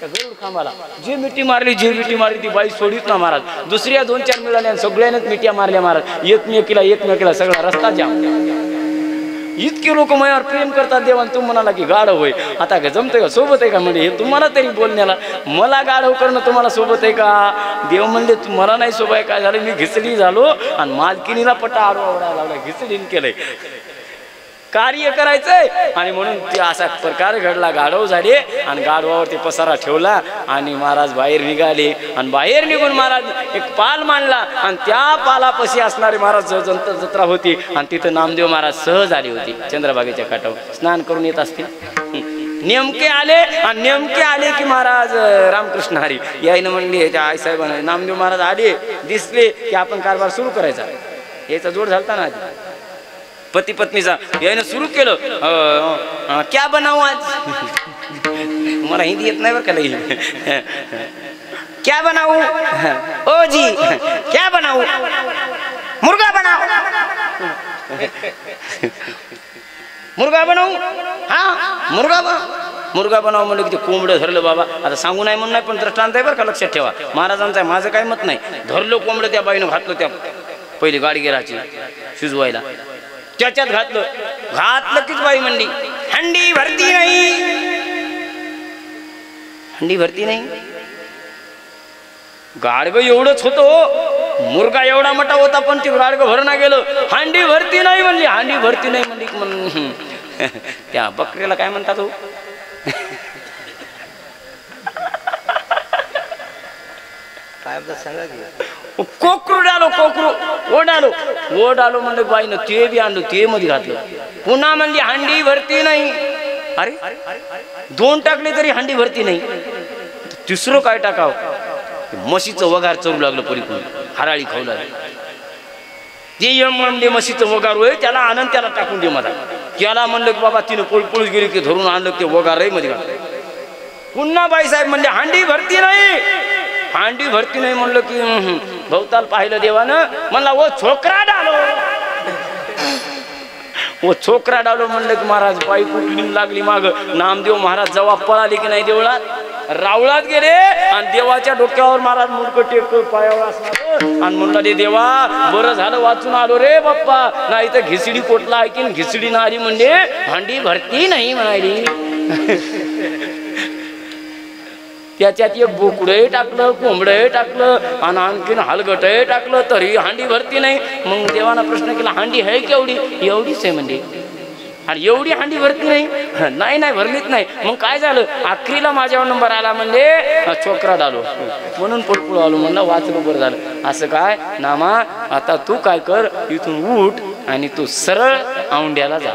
गरुड खांबाला जे मिठी मारली ती बाई सोडीत ना महाराज. दुसऱ्या 2-4 मिळाल्या सगळ्यांनाच मिठ्या मारल्या महाराज. एकमेकीला सगळा रस्ता जाम. इतके लोक माझ्यावर प्रेम करतात देवान. तू म्हणाला की गाढव होय आता का जमतंय का सोबत आहे का म्हणजे हे तुम्हाला तरी बोलण्याला मला गाढव करणं तुम्हाला सोबत आहे का. देव म्हणले तुम्हाला नाही सोबत आहे. काय झालं मी घिसडी झालो आणि मालकिनीला पट्टा आडवा लावला घिसडीन केलंय कार्य करायचंय. आणि म्हणून ते असा प्रकार घडला गाढव झाले आणि गाढवावरती पसारा ठेवला आणि महाराज बाहेर निघाले. आणि बाहेर निघून महाराज एक पाल मांडला आणि त्या पालापाशी असणारी महाराज जत्रा होती आणि तिथं नामदेव महाराज सहज आली होती चंद्रभागेच्या काठावर स्नान करून येत असतील. नेमके आले की महाराज रामकृष्ण हरी यायनं म्हणले त्या आईसाहेबांना नामदेव महाराज आले दिसले की आपण कारभार सुरू करायचा. याचा जोड झालता ना पती पत्नीचा याने सुरू केलं. क्या बनाऊ आज मला हिंदी येत नाही बरं का लई. क्या बनाऊ ओ जी क्या बनाऊ मुर्गा बनाऊ हा मुर्गा बनाऊ म्हणलं की ते कोंबडं धरलं बाबा. आता सांगू नाही म्हणून नाही पण दृष्टांत आहे बरं का लक्षात ठेवा. महाराजांचं आहे माझं काही मत नाही. धरलं कोंबडं त्या बाईनं घातलं त्या पहिली गाडी गेराची शिजवायला त्याच्यात घातलं कीच बाई म्हणली हंडी भरती नाही. गाडगं एवढंच होतं मुर्गा एवढा मोठा होता पण ते गाडगं भरणा गेलं. हांडी भरती नाही म्हणली त्या बकरीला काय म्हणतात हो कोकरू ओढालो म्हणलं बाईनं ते बी आणलं ते मध्ये घातलं. पुन्हा म्हणली हांडी भरती नाही. अरे 2 टाकले तरी हांडी भरती नाही. तिसरं काय टाकाव म्हशीचं वगार चरू लागलं परिपूर्ण हराळी खाऊ लागली. ते म्हणले म्हशीचं वगार होय त्याला आनंद त्याला टाकून दे मला. त्याला म्हणलं की बाबा तिनं पळून गेली की धरून आणलं ते वगार मध्ये घातलं. पुन्हा बाईसाहेब म्हणले हांडी भरती नाही म्हणलं की भवताल पाहिलं देवानं म्हणला वो छोकरा डालो म्हणलं की महाराज बाई कुठली लागली माग. नामदेव महाराज जेव्हा पळाली की नाही देवळात रावळात गेले आणि देवाच्या डोक्यावर महाराज मुंडकं टेक पायावर असणार आणि म्हणला रे देवा बरं झालं वाचून आलो रे बाप्पा, नाही तर घिसडी कोटला ऐकीन घिसडी नारी म्हणजे भांडी भरती नाही म्हणाली. त्याच्यात एक बोकडंही टाकलं, कोंबडंही टाकलं आणि आणखीन हलगटही टाकलं तरी हांडी भरती नाही. मग देवाना प्रश्न केला हांडी आहे केवढी? एवढीच आहे म्हणजे. आणि एवढी हांडी भरती नाही? नाही नाही भरलीच नाही. मग काय झालं? आखरीला माझ्यावर नंबर आला म्हणजे चोकरात आलो म्हणून पडपुळ आलो. म्हणलं वाचलं बरं झालं. असं काय नामा आता तू काय कर, इथून उठ आणि तू सरळ औंढ्याला जा.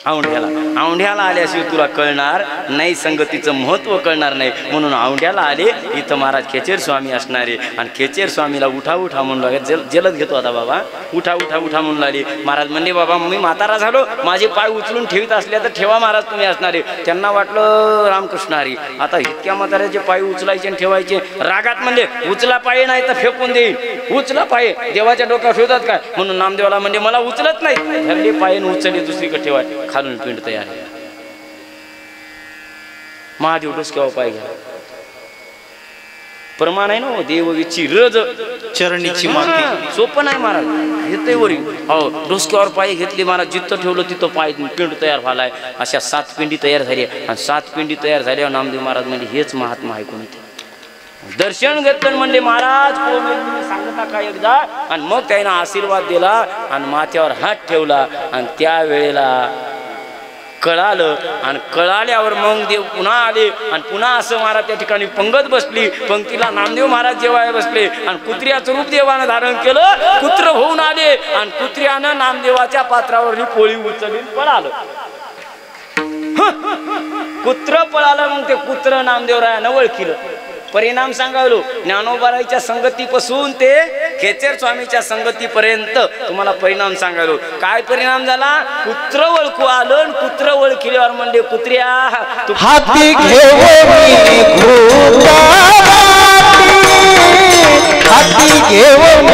औंढ्याला आल्याशिवाय तुला कळणार नाही, संगतीचं महत्व कळणार नाही. म्हणून औंढ्याला आले. इथं महाराज खेचेर स्वामी असणारे आणि खेचेर स्वामीला उठा उठा म्हणून लागले. जलद घेतो आता बाबा, उठा उठा उठा म्हणून लागले. महाराज म्हणले बाबा मी म्हातारा झालो, माझे पाय उचलून ठेवीत असल्या तर ठेवा महाराज तुम्ही असणारे. त्यांना वाटलं रामकृष्ण हरी आता इतक्या म्हाताऱ्याचे पाय उचलायचे आणि ठेवायचे. रागात म्हणले उचला पाय नाही तर फेकून देईल. उचला पाय देवाच्या डोक्यावर ठेवतात काय? म्हणून नामदेवाला म्हणजे मला उचलत नाही. धरले पाय उचलले दुसरीकडे ठेवाय. खालून पिंड तयार आहे. महादेव डोसक्यावर पाय घ्या. प्रमाण आहे ना देवगीची रज चरणीची माती. सोपं नाही महाराज, येते वरी. हो डोसक्यावर पाय घेतले महाराज, जिथं ठेवलं तिथं पाय पिंड तयार झालाय. अशा 7 पिंडी तयार झाली आणि 7 पिंडी तयार झाल्यावर नामदेव महाराज म्हणजे हेच महात्मा आहे कोणी. दर्शन घेतलं म्हणले महाराज कोण सांगता का एकदा. आणि मग त्यानं आशीर्वाद दिला आणि माथ्यावर हात ठेवला आणि त्या वेळेला कळालं. आणि कळाल्यावर मग देव पुन्हा आले आणि पुन्हा असं महाराज त्या ठिकाणी पंगत बसली. पंक्तीला नामदेव महाराज जेवायला बसले आणि कुत्र्याचं रूप देवानं धारण केलं. कुत्र होऊन आले आणि कुत्र्यानं नामदेवाच्या पात्रावरली पोळी उचलली पळालं. कुत्र पळालं. मग ते कुत्र नामदेवरायानं ओळखिलं. परिणाम सांगावलो ज्ञानोबाराईच्या संगतीपासून ते खेचेर स्वामीच्या संगतीपर्यंत तुम्हाला परिणाम सांगायलो. काय परिणाम झाला? कुत्र ओळखू आलं. कुत्र ओळखिल्यावर म्हणजे कुत्र्या हाती घेऊन हाती घेऊन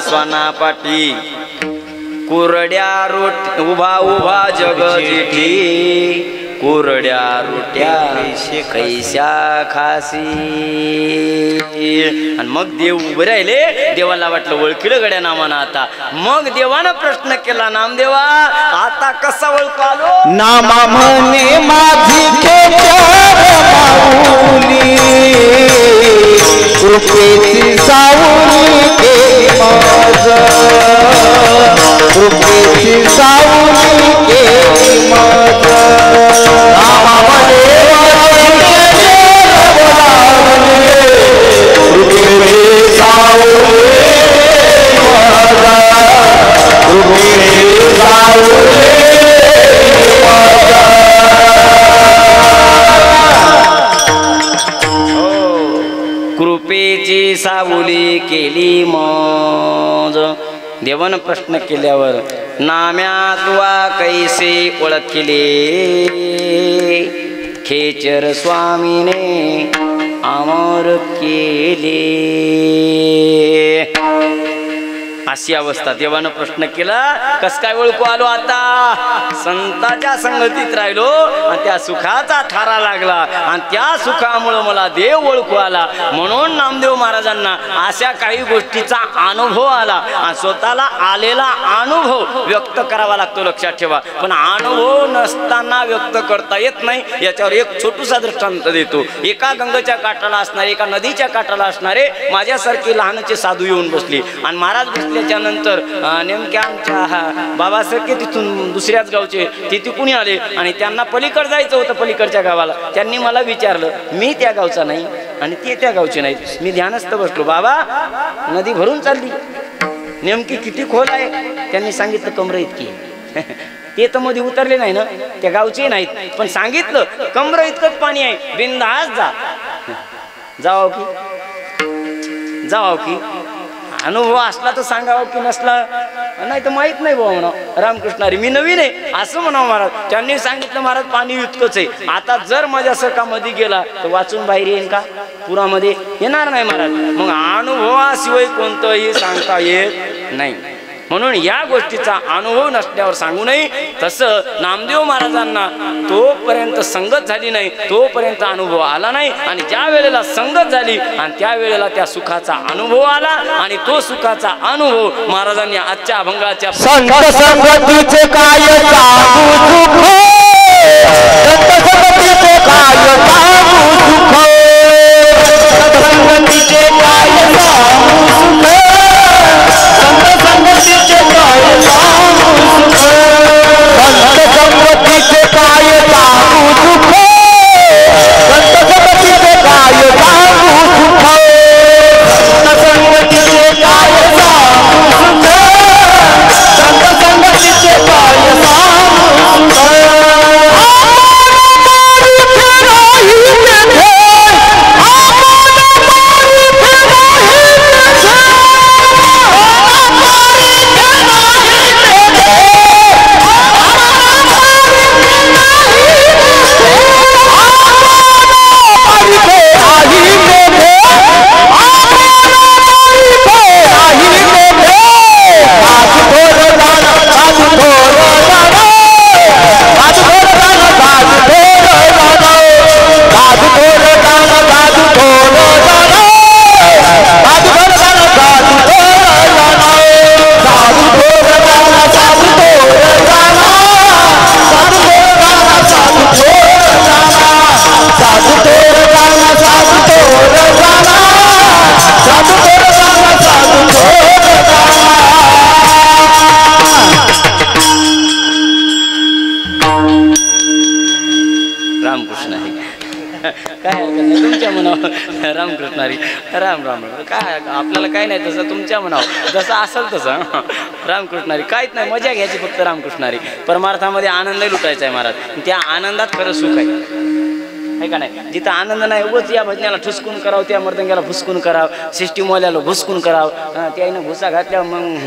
स्वानापाटी कुरड्या रोट उभा उभा जग जिठी कुरड्या रोट्या कैशा खासी. आणि मग देव उभे राहिले. देवाला वाटलं ओळखीलं गड्या नामानं आता. मग देवानं प्रश्न केला नामदेवा आता कसा ओळखू आलो? नामा म्हणे माझी कृपेची सावली के माझ कृपेची सावली के माझ नामा म्हणे कृपेची सावली कृपेची सावली कृपेची सावली केली मौज. देवानं प्रश्न केल्यावर नाम्या तुवा कैसे ओळखले खेचर स्वामीने अमर केले. अशी अवस्था. देवानं प्रश्न केला, कस काय ओळखू आलो आता? संताच्या संगतीत राहिलो आणि त्या सुखाचा थारा लागला आणि त्या सुखामुळे मला देव ओळखू आला. म्हणून नामदेव महाराजांना अशा काही गोष्टीचा अनुभव आला आणि स्वतःला आलेला अनुभव व्यक्त करावा लागतो, लक्षात ठेवा. पण अनुभव नसताना व्यक्त करता येत नाही. याच्यावर एक छोटूसा दृष्टांत देतो. एका गंगेच्या काठाला असणारे, एका नदीच्या काठाला असणारे माझ्यासारखे लहानचे साधू येऊन बसले आणि महाराज बसल्याच्या नंतर नेमक्या आमच्या बाबासारखे तिथून दुसऱ्याच गावचे ते तिकून आले आणि त्यांना पलीकडे जायचं होतं, पलीकडच्या गावाला. त्यांनी मला विचारलं, मी त्या गावचा नाही आणि ते त्या गावचे नाहीत. मी ध्यानस्थ बसलो, बाबा नदी भरून चालली, नेमकी किती खोल आहे? त्यांनी सांगितलं कमरे इतकी. ते तर मध्ये उतरले नाही ना, त्या गावचे नाहीत, पण सांगितलं कमरे इतकंच पाणी आहे, बिनधास्त जा. जाओ की जाओ की अनुभव असला तर सांगावं की नसला नाही तर माहित नाही भाऊ म्हणा. रामकृष्णारी मी नवीन आहे असं म्हणावं महाराज. त्यांनी सांगितलं महाराज पाणी इतकंच आहे. आता जर माझ्या सकामध्ये गेला तर वाचून बाहेर येईन का? पुरामध्ये येणार नाही महाराज. मग अनुभवाशिवाय कोणतंही सांगता येत नाही. म्हणून या गोष्टीचा अनुभव नसल्यावर सांगू नये. तसं नामदेव महाराजांना तोपर्यंत संगत झाली नाही, तोपर्यंत अनुभव आला नाही. आणि ज्या वेळेला संगत झाली आणि त्या वेळेला त्या सुखाचा अनुभव आला आणि तो सुखाचा अनुभव महाराजांनी आजच्या अभंगाच्या संत संगतीचे काय सांगू सुख, संत संगतीचे काय सांगू सुख, संत संगतीचे काय सांगू सुख, संत संगतीचे काय सांगू सुख, संत संगतीचे काय सांगू सुख, संत संगतीचे काय सांगू सुख, संत संगतीचे काय सांगू सुख, संत संगतीचे काय सांगू सुख. रामकृष्णारी राम राम राम. काय आपल्याला काय नाही, तसं तुमच्या म्हणावं जसं असेल तसं. रामकृष्णारी काहीच नाही, मजा घ्यायची फक्त. रामकृष्णारी परमार्थामध्ये आनंद लुटायचा आहे महाराज. त्या आनंदात खरं सुख आहे का नाही? जिथं आनंद नाही उगाच या भजनाला ठुसकून करावं, त्या मर्दंग्याला भुसकून करावं, सिस्टीमवाल्याला भुसकून करावं. त्यानं भुसा घातल्या मग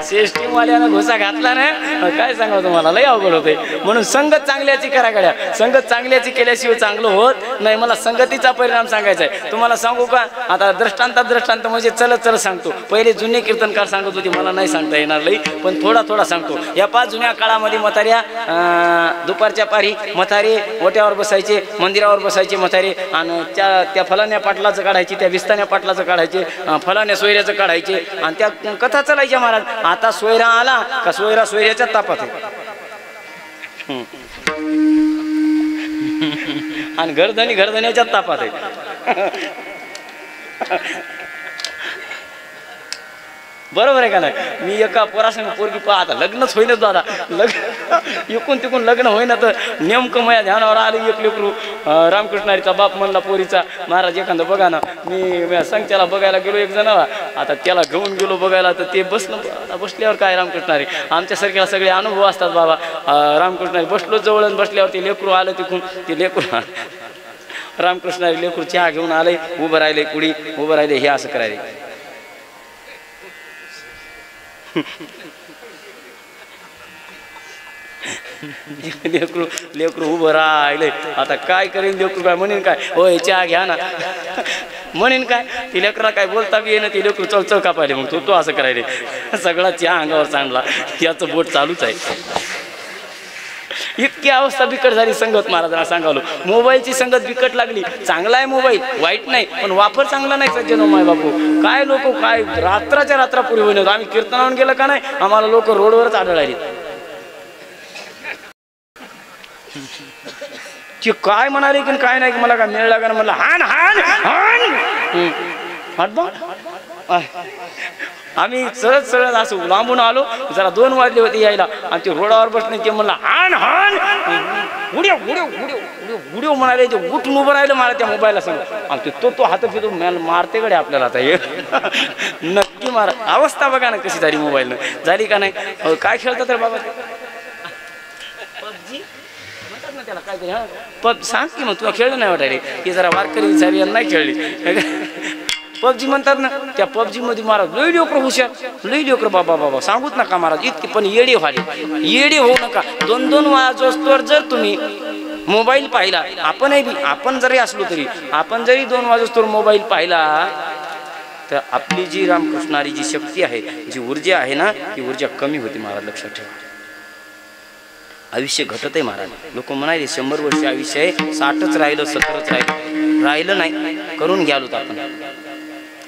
सिस्टीमवाल्यानं भुसा घातला नाही काय सांगावं तुम्हाला, लय अवघड होते. म्हणून संगत चांगल्याची करा गड्या. संगत चांगल्याची केल्याशिवाय चांगलं होत नाही. मला संगतीचा परिणाम सांगायचा आहे तुम्हाला. सांगू का आता? दृष्टांत म्हणजे चलत चलत सांगतो. पहिले जुने कीर्तनकार सांगत होते, मला नाही सांगता येणार लई, पण थोडा थोडा सांगतो. या 5 जुन्या काळामध्ये म्हाताऱ्या दुपारच्या पारी म्हातारे ओट्यावर बसायचे, मंदिरावर बसायचे म्हातारे आणि त्या फलाण्या पाटलाचं काढायचे, त्या विस्तान्या पाटलाचं काढायचे, फलाण्या सोयऱ्याचं काढायचे आणि त्या कथा चालायच्या महाराज. आता सोयरा आला का सोयरा सोयऱ्याच्या तापात आहे आणि घरधनीच्या तापात आहे. बरोबर आहे का नाही? मी एका पोरासंग पोरगी आता लग्नच होईना दादा, लग्न इकून तिकून लग्न होईना तर नेमकं माझ्या ध्यानावर आलं एक लेकरू. रामकृष्णारीचा बाप म्हणला पोरीचा, महाराज एखादं बघा ना. मी संख्याला बघायला गेलो एक जण, आता त्याला घेऊन गेलो बघायला तर ते बसलं. बसल्यावर काय रामकृष्णारी आमच्यासारख्याला सगळे अनुभव असतात बाबा. रामकृष्णारी बसलो जवळ, बसल्यावर ते लेकरू आलं तिकून. ते लेकरू रामकृष्णारी लेकरू चहा घेऊन आले, उभं राहिले, कुडी उभं राहिले, हे असं करायले. लेकरू उभं राहिले. आता काय करेन लेकरू? काय म्हणेन काय? होय चहा घ्या ना. म्हणेन काय ती लेकरा काय बोलता बी येणं ती लेकरू चळचळ का पाहिले मग तो असं करायले सगळा त्या अंगावर चांगला याचं बोट चालूच आहे. इतकी अवस्था बिकट झाली संगत महाराजांना सांगालो. मोबाईलची संगत बिकट लागली. चांगला आहे मोबाईल, वाईट नाही, पण वापर चांगला नाही सज्जनो माय बापू. काय लोक काय रात्राच्या रात्रापूर्वी होईल. आम्ही कीर्तनावरून गेलं का नाही आम्हाला लोक रोडवरच आढळाली. ती काय म्हणाले की काय नाही मला काय मिळला का म्हणलं हान हान हान. आम्ही सरळ सरळ असं लांबून आलो जरा 2 वाजले होते यायला आणि ते रोडावर बसले ते म्हणलं हान हान उड्या उड्या उड्या उड्या उड्या म्हणाले. ते उठून उभं राहिलं मला त्या मोबाईलला सांग आणि तो हात फिरून मारते कडे आपल्याला आता हे नक्की मारा. अवस्था बघा ना कशी झाली मोबाईलनं. झाली का नाही. काय खेळतात तर बाबा पबजी म्हणतात ना त्याला काहीतरी. हा सांग की मग तुला खेळलं नाही वाटायले की जरा वारकरी सारी नाही खेळली. पबजी म्हणतात ना त्या पबजी मध्ये महाराज लई लेकर हुशार लई लेकर बाबा सांगूच नका महाराज इतकी. पण येडे व्हाले येडे होऊ नका. 2-2 वाजोस्तोवर जर तुम्ही मोबाईल पाहिला आपण जरी असलो तरी आपण जरी 2 वाजोस्तोवर मोबाईल पाहिला तर आपली जी रामकृष्णारी जी शक्ती आहे जी ऊर्जा आहे ना ती ऊर्जा कमी होती महाराज. लक्षात ठेवा. आयुष्य घटत आहे महाराज. लोक म्हणाले 100 वर्ष आयुष्य आहे 60च राहिलं 70च राहिलं नाही. करून घ्यालोत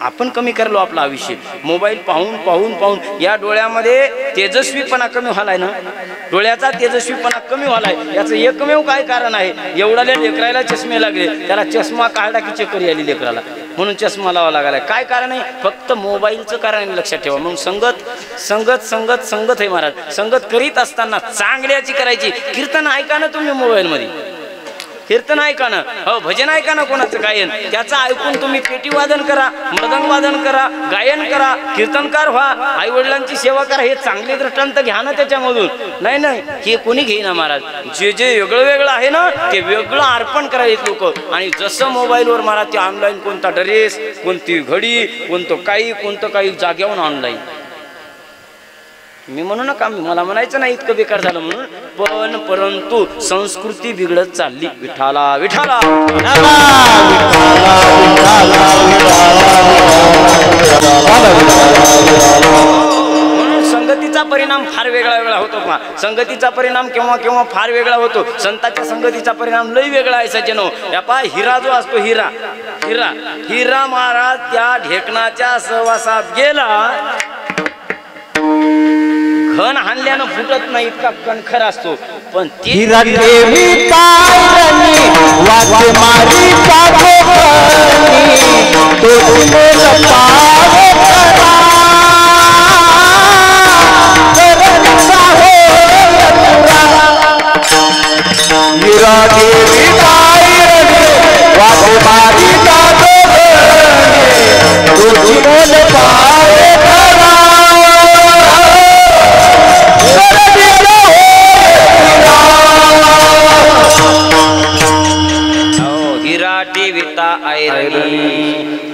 आपण कमी करलो आपलं आयुष्य. मोबाईल पाहून पाहून पाहून या डोळ्यामध्ये तेजस्वीपणा कमी व्हालाय ना. डोळ्याचा तेजस्वीपणा कमी व्हालाय. याचं एकमेव काय कारण आहे. एवढ्याला लेकरायला चष्मे लागले त्याला चष्मा काढला की चक्कर आली लेकराला म्हणून चष्मा लावा लागलाय. काय कारण आहे. फक्त मोबाईलचं कारण आहे. लक्षात ठेवा. मग संगत आहे महाराज. संगत करीत असताना चांगल्याची करायची. कीर्तन ऐका ना तुम्ही मोबाईलमध्ये. कीर्तन ऐका ना हो भजन ऐका ना कोणाचं गायन त्याचं ऐकून तुम्ही पेटी वादन करा मृदंग वादन करा गायन करा कीर्तनकार व्हा आई वडिलांची सेवा करा. हे चांगले दृष्टांत घ्या ना त्याच्यामधून. नाही हे कोणी घेईना महाराज. जे वेगळं वेगळं आहे ना ते वेगळं अर्पण करायचे लोक. आणि जसं मोबाईलवर महाराज ते ऑनलाईन कोणता ड्रेस कोणती घडी कोणतं काही जाग्याहून ऑनलाईन. मी म्हणू नका मला म्हणायचं नाही इतकं बेकार झालं म्हणून परंतु संस्कृती बिघडत चालली. विठाला विठाला म्हणून संगतीचा परिणाम फार वेगळा होतो. संगतीचा परिणाम केव्हा फार वेगळा होतो. संतांच्या संगतीचा परिणाम लई वेगळा आहे सज्जनो. हिरा जो असतो हिरा महाराज त्या ढेकणाच्या सहवासात गेला घन हाणल्यानं फुटत नाही इतका कणखर असतो. पण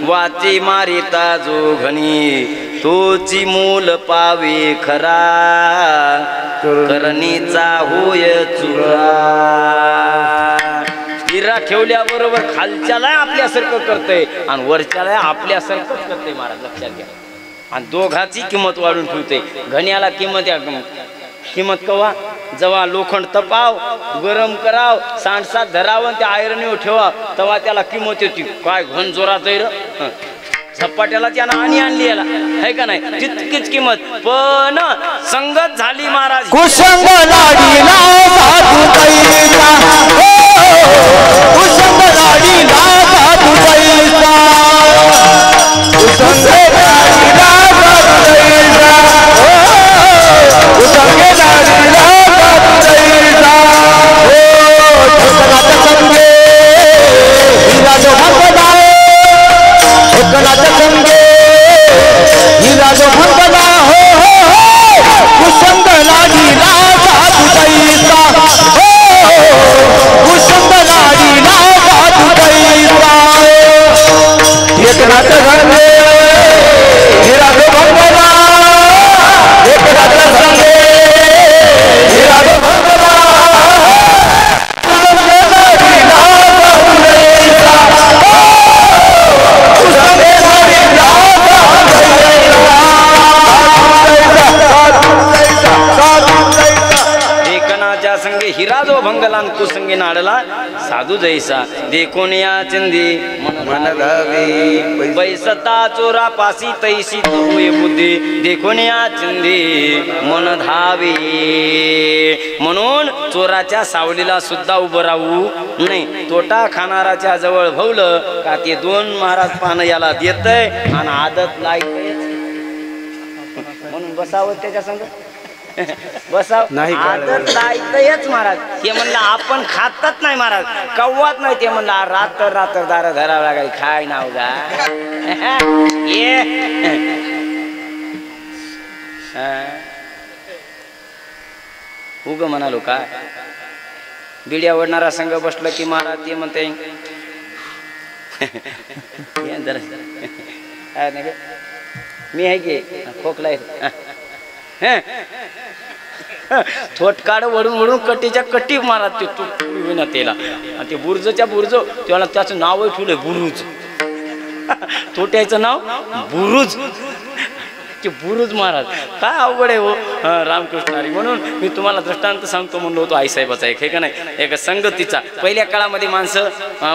वाची मारिता जो घणी तोची मूल पावे खरा करणीचा होय चुरा. हिरा ठेवल्याबरोबर खालच्याला आपल्यासारखं करतंय आणि वरच्याला आपल्यासारखंच करतंय महाराज. लक्षात घ्या. आणि दोघाची किंमत वाढून ठेवते. घण्याला किंमत कवा जेव्हा लोखंड तपाव गरम कराव सांडसात धरावं त्या आयरणीवर ठेवा तेव्हा त्याला किंमत येते. काय घन जोरात आहे र झपाट्याला त्यानं आणली याला आहे का नाही तितकीच किंमत. पण संगत झाली महाराज कुसंग लाडीला साधू पैसा कुसंग लाडीला साधू पैसा कुसंग लाडीला साधू पैसा कुसंग लाडीला साधू पैसा ठिकाणात संगे हिरा जो भगवान ठिकाणात संगे हिरा जो भगवान कुसंग लाडीला साधू पैसा कुसंग लाडीला साधू पैसा साधू जैसा देखून या चिंदी मन धावी बैसता चोरा पासी तैसी होय बुद्धी देखून या चिंदी मन धावी म्हणून चोराच्या सावलीला सुद्धा उभं राहू नाही तोटा खाणाराच्या जवळ भवलं का ते 2 महाराज पानं याला देतय आणि आदत लायक म्हणून बसावं त्याच्या संग बसाव नाही आदत लायतच महाराज ते म्हणलं आपण खातच नाही महाराज कव्वात नाही ते म्हणलं रात्र दार धरावं लागाय खाय नाव गा ये उग म्हणालो काय बिड्या ओढणारा संघ बसलं की महाराज ते म्हणते मी आहे की खोकला थोटकाड वडून कट्टीच्या कट्टी महाराज ते ना त्याला आणि ते बुर्जच्या बुर्ज त्याला त्याचं नावही ठेवलंय बुरुज थोट्याचं नाव बुरुज ते बुरुज महाराज काय अवघड आहे हो रामकृष्णारी म्हणून मी तुम्हाला दृष्टांत सांगतो म्हणलो होतो आईसाहेबाचा एक हे का नाही एक संगतीचा पहिल्या काळामध्ये माणसं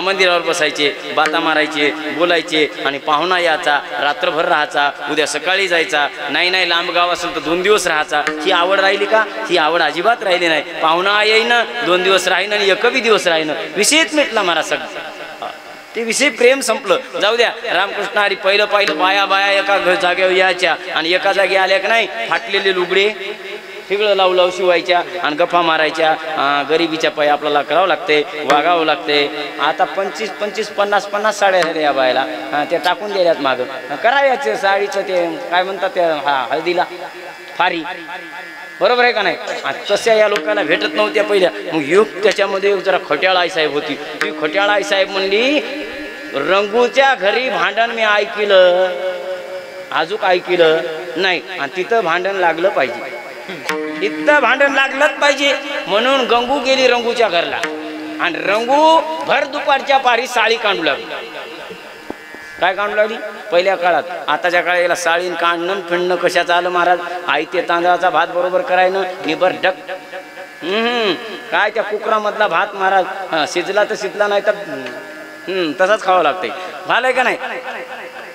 मंदिरावर बसायचे बाता मारायचे बोलायचे आणि पाहुणा यायचा रात्रभर राहायचा उद्या सकाळी जायचा नाही लांब गाव असेल तर 2 दिवस राहायचा ही आवड राहिली का ही आवड अजिबात राहिली नाही पाहुणा येईन 2 दिवस राहीन आणि एकही दिवस राहीन विषयच मिटला महाराज सगळं ते विषय प्रेम संपलं जाऊ द्या रामकृष्ण हरी पहिलं बाया एका जागेवर यायच्या आणि एका जागी आल्या का नाही फाटलेले लुगडे ठिगळं लावू शिवायच्या आणि गप्पा मारायच्या गरिबीच्या पायी आपल्याला करावं लागते वागावं लागते आता 25-50 साड्या झाल्या या बायला त्या टाकून दिल्यात मागं करायचं साडीचं ते काय म्हणतात त्या हळदीला फारी बरोबर आहे का नाही तशा या लोकांना भेटत नव्हत्या पहिल्या मग युग त्याच्यामध्ये जरा खट्याळ आईसाहेब होती ती खट्याळ आईसाहेब म्हणली रंगूच्या घरी भांडण मी ऐकलं अजून ऐकलं नाही आणि तिथं भांडण लागलं पाहिजे तिथं भांडण लागलंच पाहिजे म्हणून गंगू गेली रंगूच्या घरला आणि रंगू भर दुपारच्या पारी साळी काढू लागली काय काढू लागली पहिल्या काळात आताच्या काळाला साळीन काढणं फिरणं कशाचं आलं महाराज आई ते तांदळाचा भात बरोबर करायनं निबर डक काय त्या कुकरामधला भात महाराज शिजला तर शिजला नाही तर तसाच खावं लागतंय झालंय का नाही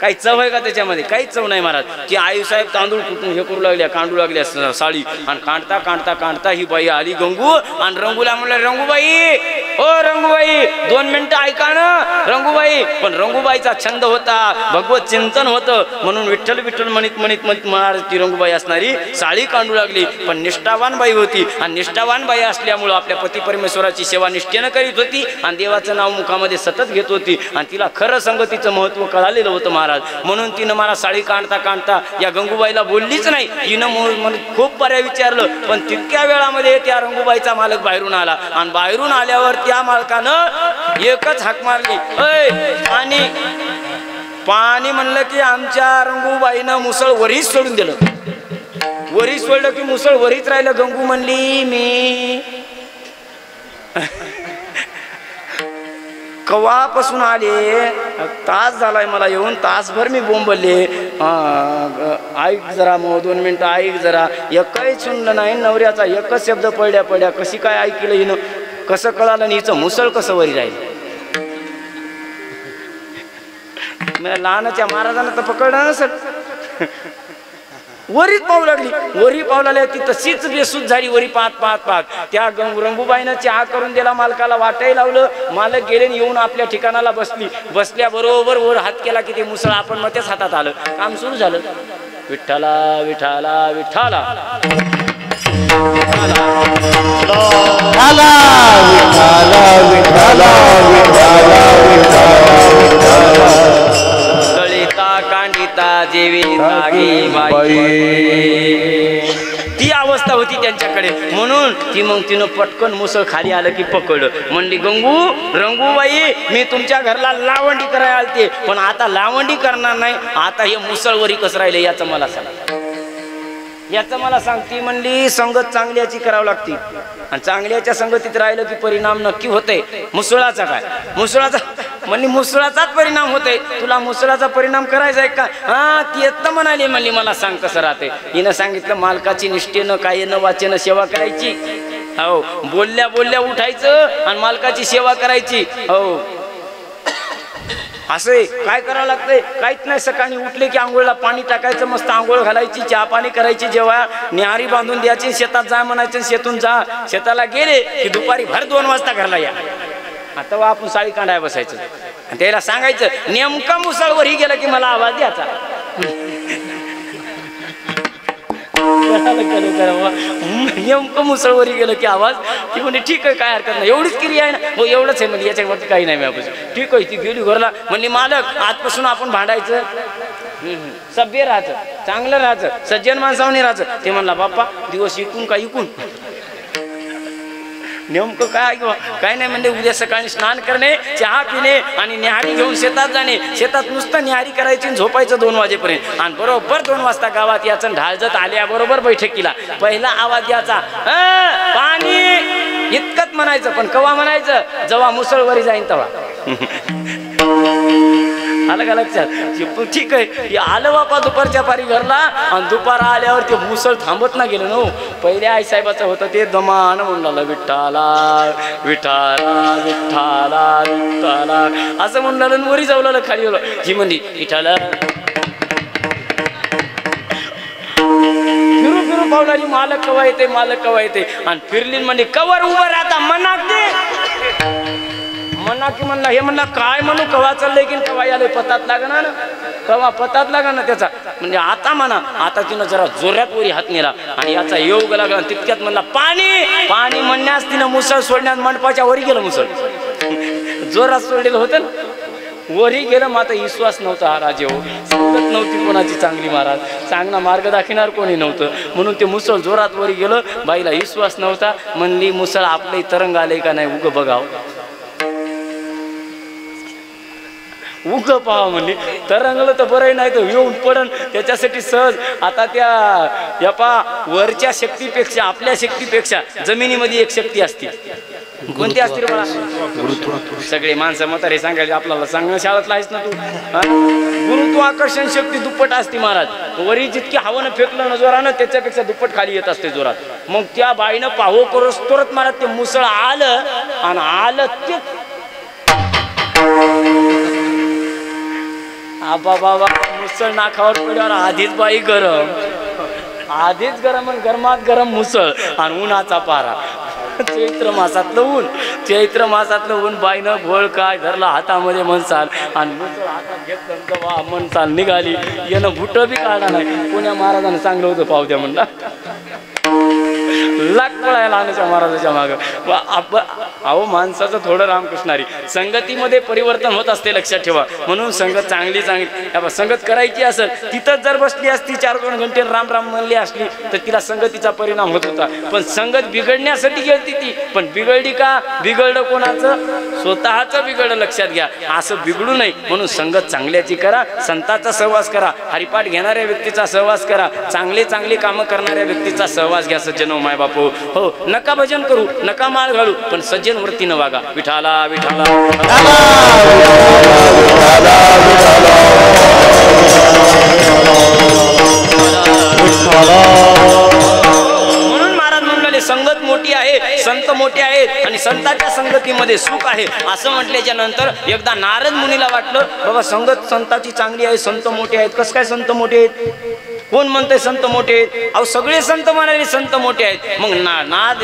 काही चव आहे का त्याच्यामध्ये काहीच चव नाही महाराज की आईसाहेब तांदूळ कुठून हे करू लागल्या कांडू लागल्या साळी आणि काढता ही बाई आली गंगू आणि रंगूला म्हणलं रंगूबाई ओ रंगूबाई 2 मिनिटं ऐका ना रंगूबाई पण रंगूबाईचा छंद होता भगवत चिंतन होतं म्हणून विठ्ठल म्हणत महाराज ती रंगूबाई असणारी साळी काढू लागली पण निष्ठावान बाई होती आणि निष्ठावान बाई असल्यामुळं आपल्या पती परमेश्वराची सेवा निष्ठेनं करीत होती आणि देवाचं नाव मुखामध्ये सतत घेत होती आणि तिला खरं संगतीचं महत्व कळालेलं होतं महाराज म्हणून तिनं मला साडी काढता या गंगूबाईला बोललीच नाही तिनं खूप बऱ्या विचारलं पण तितक्या वेळामध्ये त्या रंगूबाईचा मालक बाहेरून आला आणि बाहेरून आल्यावर त्या मालकानं एकच हाक मारली आणि पाणी म्हणलं की आमच्या रंगूबाईनं मुसळ वरीच सोडून दिलं वरीच सोडलं की मुसळ वरीच राहिलं गंगू म्हणली मी कवापासून आले तास झालाय मला येऊन तासभर मी बोंबले ऐक जरा मग 2 मिनिटं ऐक जरा एकही सुनलं नाही नवऱ्याचा एकच शब्द पडल्या कशी काय ऐकलं हिनं कसं कळालं आणि हिचं मुसळ कसं वरी राहिलं लहानाच्या महाराजांना तर पकडलं नसेल वरीच पाहू लागली वरी पाहू लागली ती तशीच बेसूत झाली वरी पाहत त्या रंगूबाईनं चहा करून दिला मालकाला वाटायला लावलं मालक गेले येऊन आपल्या ठिकाणाला बसल्याबरोबर वर हात केला की ते मुसळ आपण मग त्याच हातात आलं काम सुरू झालं विठ्ठला विठ्ठला विठ्ठला देवी ती अवस्था होती त्यांच्याकडे म्हणून मग तिनं पटकन मुसळ खाली आलं की पकडलं म्हणली रंगूबाई मी तुमच्या घरला लावंडी करायला आलते पण आता लावंडी करणार नाही आता हे मुसळवरी कसं राहिले याचं मला सांग ती म्हणली संगत चांगल्याची करावं लागते आणि चांगल्याच्या संगतीत राहिलं की परिणाम नक्की होते मुसळाचा काय मुसळाचा म्हणली मुसळाचाच परिणाम होते तुला मुसळाचा परिणाम करायचा आहे का ती येत म्हणाली म्हणली मला सांग कसं राहते हिनं सांगितलं मालकाची निष्ठेनं काय न वाचेनं सेवा करायची हो बोलल्या बोलल्या उठायचं आणि मालकाची सेवा करायची. हो असं काय करावं लागतंय? काहीच नाही. सकाळी उठले की आंघोळला पाणी टाकायचं, मस्त आंघोळ घालायची, चहा पाणी करायची, जेव्हा न्याहारी बांधून द्यायची, शेतात जा म्हणायचं, शेतून जा. शेताला गेले की दुपारी भर 2 वाजता घरला या. आता आपण साडी कांडाय बसायचं आणि त्याला सांगायचं नेमका मुसळवर ही गेला की मला आवाज द्यायचा. नेमकं मुसळवरी गेलं की आवाज ती म्हणजे ठीक आहे काय हरकत नाही, एवढीच क्रिया आहे ना. हो एवढंच आहे म्हणजे याच्यावरती काही नाही. मी ठीक आहे ती गेली घरला म्हणली मालक आजपासून आपण भांडायचं, सभ्य राहायचं, चांगलं राहायचं, सज्जन माणसावणी राहायचं. ते म्हणला बाप्पा दिवस इकून का इकून नेमकं काय नाही म्हणजे उद्या सकाळी स्नान करणे, चहा पिणे आणि न्याहारी घेऊन शेतात जाणे. शेतात नुसतं न्याहारी करायची, झोपायचं 2 वाजेपर्यंत. आणि बरोबर 2 वाजता गावात याचं ढाळजत आल्याबरोबर बैठकीला पहिला आवाज द्यायचा पाणी इतकंच म्हणायचं. पण कवा म्हणायचं? जेव्हा मुसळवरी जाईन तेव्हा. आलं का लक्षात? ठीक आहे आलं बापा दुपारच्या पारी घरला आणि दुपार आल्यावर ते मुसळ थांबत ना गेलं नो. पहिले आई साहेबाचं होतं ते दमान म्हणलं विठ्ठला विठ्ठला विठ्ठला विठ्ठला असं म्हणलं, वरी जाऊला खाली गेलो. ही म्हणली विठ्ठला फिरू फिरू पावलाली मालक कवा येते, मालक कवा येते. आणि फिरली म्हणजे कवर उभं राहता मनाक दे म्हणा की म्हणला. हे म्हणला काय म्हणू कवा चाललंय की कवा याले पतात लागणार ना, कवा पतात लागा ना त्याचा. म्हणजे आता म्हणा. आता तिनं जरा जोरात वरी हात नेला आणि याचा योग लागला. तितक्यात म्हणला पाणी पाणी म्हणण्यास तिनं मुसळ सोडण्यात मंडपाच्या वरी गेलं. मुसळ जोरात सोडलेलं होतं ना, वरी गेलं. माता विश्वास नव्हता हा राजे हो, संगत नव्हती कोणाची चांगली महाराज, चांगला मार्ग दाखविणार कोणी नव्हतं. म्हणून ते मुसळ जोरात वरी गेलं. बाईला विश्वास नव्हता. म्हणली मुसळ आपले तरंग आले का नाही उग बघाव, उग पाहा म्हणली. तरंगलं तर बरं नाही तर येऊन पडन. त्याच्यासाठी सहज आता त्या वरच्या शक्तीपेक्षा आपल्या शक्तीपेक्षा जमिनीमध्ये एक शक्ती असते. कोणती असते रे मला? सगळे माणसं म्हातारे सांगायचे आपल्याला, सांगणं शाळेतला आहेस ना तू. गुरुत्वाकर्षण शक्ती दुप्पट असते महाराज. वरी जितकी हवानं फेकलं ना जोरानं त्याच्यापेक्षा दुप्पट खाली येत असते जोरात. मग त्या बाईनं पाहो करोस तोरत महाराज ते मुसळ आलं आणि आलं ते आबा बाबा मुसळ नाकावर पडल्यावर आधीच बाई गरम, आधीच गरम आणि गरमात गरम मुसळ आणि उन्हाचा पारा. चैत्र मासातलं ऊन, चैत्र मासातलं ऊन. बाईनं घोळ काय धरला हातामध्ये मनसाल आणि मुसळ हातात घेतलं मनसाल निघाली. यानं बुट बी काढा नाही. पुण्या महाराजांना चांगलं होतं पाहू द्या म्हणला. लाख पळायला आणायच्या महाराजाच्या मागं. अहो माणसाचं थोडं रामकृष्णारी संगतीमध्ये परिवर्तन होत असते लक्षात ठेवा. म्हणून संगत चांगली चांगली संगत करायची असेल तिथंच जर बसली असती 4-2 घंटे राम राम म्हणली असली तर तिला संगतीचा परिणाम होत होता. पण संगत बिघडण्यासाठी गेलती ती. पण बिघडली का? बिघडलं कोणाचं? स्वतःचं बिघडलं. लक्षात घ्या असं बिघडू नये म्हणून संगत चांगल्याची करा. संतांचा सहवास करा. हरिपाठ घेणाऱ्या व्यक्तीचा सहवास करा. चांगले चांगली कामं करणाऱ्या व्यक्तीचा सहवास घ्या. सज्जन माय बापू हो, नका भजन करू, नका माळ घालू, पण सज्जन वृत्तीनं वागा. विठाला विठाला म्हणून महाराज म्हणले संगत मोठी आहे, संत मोठे आहेत आणि संतांच्या संगतीमध्ये सुख आहे. असं म्हटल्याच्या नंतर एकदा नारद मुनीला वाटलं बाबा संगत संताची चांगली आहे, संत मोठे आहेत. कसं काय संत मोठे आहेत? कोण म्हणतंय संत मोठे आहेत? अहो सगळे संत म्हणाले संत मोठे आहेत. मग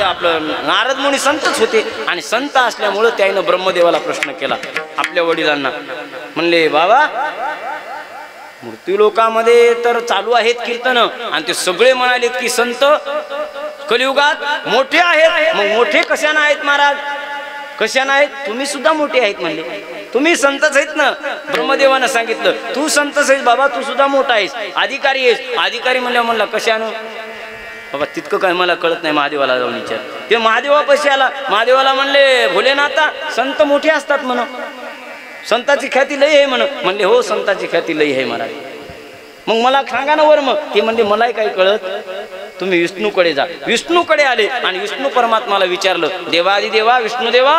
आपलं नारद मुनी संतच होते आणि संत असल्यामुळं त्यानं ब्रह्मदेवाला प्रश्न केला आपल्या वडिलांना. म्हणले बाबा मृत्यू लोकामध्ये तर चालू आहेत कीर्तन आणि ते सगळे म्हणाले की संत कलियुगात मोठे आहेत. मग मोठे कशाने आहेत महाराज? कशाने आहेत? तुम्ही सुद्धा मोठे आहेत म्हणले. तुम्ही संतच आहेत ना. ब्रह्मदेवानं सांगितलं तू संतच आहेस बाबा, तू सुद्धा मोठा आहेस, अधिकारी आहेस. अधिकारी म्हणला कशानं बाबा? तितकं काय मला कळत नाही. महादेवाला जाऊन विचार. ते महादेवापाशी आला. महादेवाला म्हणले भोलेनाथा संत मोठे असतात म्हण, संताची ख्याती लई आहे म्हण. म्हणले हो संताची ख्याती लई आहे महाराज. मग मला सांगा ना वर. मग ते म्हणले मलाही काही कळत तुम्ही विष्णूकडे जा. विष्णूकडे आले आणि विष्णू परमात्माला विचारलं, देवादी देवा विष्णू देवा,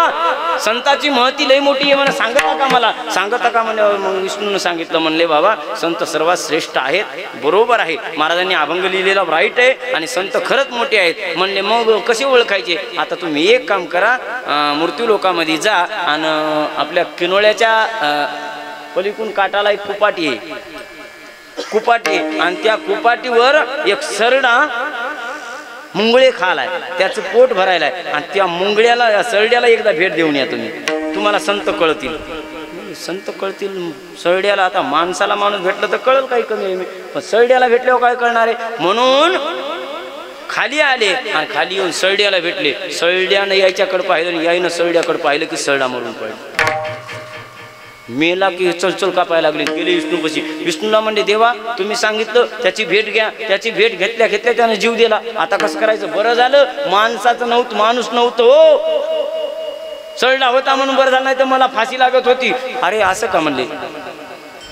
संताची महती लई मोठी आहे म्हणा, सांगता का मला, सांगता का म्हणल्यावर मग विष्णूनं सांगितलं. म्हणले बाबा संत सर्वात श्रेष्ठ आहेत, बरोबर आहे, महाराजांनी अभंग लिहिलेला राईट आहे आणि संत खरंच मोठे आहेत. म्हणले मग कसे ओळखायचे? आता तुम्ही एक काम करा, मृत्यू लोकामध्ये जा आणि आपल्या किनोळ्याच्या पलीकडून काटाला एक कुपाटी आहे, कुपाटी, आणि त्या कुपाटीवर एक सरडा मुंगळे खालाय, त्याचं पोट भरायला आहे, आणि त्या मुंगळ्याला सरड्याला एकदा भेट देऊन या तुम्ही, तुम्हाला संत कळतील. संत कळतील सरड्याला? आता माणसाला माणूस भेटलं तर कळल काही कमी आहे, पण सरड्याला भेटल्यावर काय कळणार आहे? म्हणून खाली आले आणि खाली येऊन सरड्याला भेटले. सरड्यानं यायच्याकडे पाहिलं आणि याईनं सरड्याकडे पाहिलं की सरडा मरून पडला. मेला की चलचल कापायला लागले. गेले विष्णूपाशी. विष्णूला म्हणले देवा तुम्ही सांगितलं त्याची भेट घ्या, त्याची भेट घेतल्या घेतल्या त्याने जीव दिला, आता कसं करायचं? बरं झालं माणसाचं नव्हतं, माणूस नव्हतं हो, सरडा होता म्हणून बरं झालं, नाही तर मला फाशी लागत होती. अरे असं का म्हणले?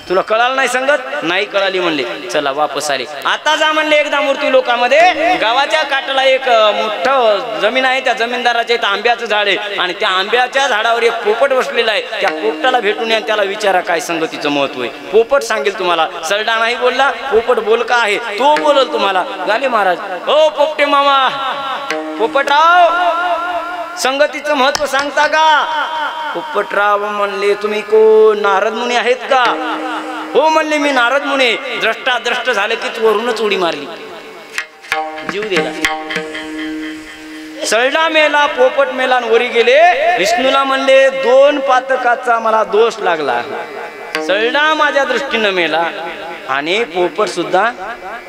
तुला कळालं नाही संगत? नाही कळाली म्हणले. चला वापस आले. आता जा म्हणले एकदा मूर्ती लोकांमध्ये. गावाच्या काठाला एक मोठं जमीन आहे, त्या जमीनदाराच्या इथं आंब्याचं झाड आहे आणि त्या आंब्याच्या झाडावर एक पोपट बसलेला आहे. त्या पोपटाला भेटून या, त्याला विचारा काय संगतीचं महत्व आहे. पोपट सांगेल तुम्हाला. सरडा नाही बोलला, पोपट बोलका आहे, तो बोलल तुम्हाला. झाले महाराज. ओ पोपटे मामा, पोपटराव संगतीचं महत्व सांगता का? पोपटराव म्हणले तुम्ही कोण, नारद मुनी आहेत का? हो म्हणले मी नारद मुनी. द्रष्टा झाले की वरूनच उडी मारली, जीव दिला. सरडा मेला, पोपट मेला आणि वरी गेले. विष्णूला म्हणले दोन पातकाचा मला दोष लागला. सरडा माझ्या दृष्टीनं मेला आणि पोपट सुद्धा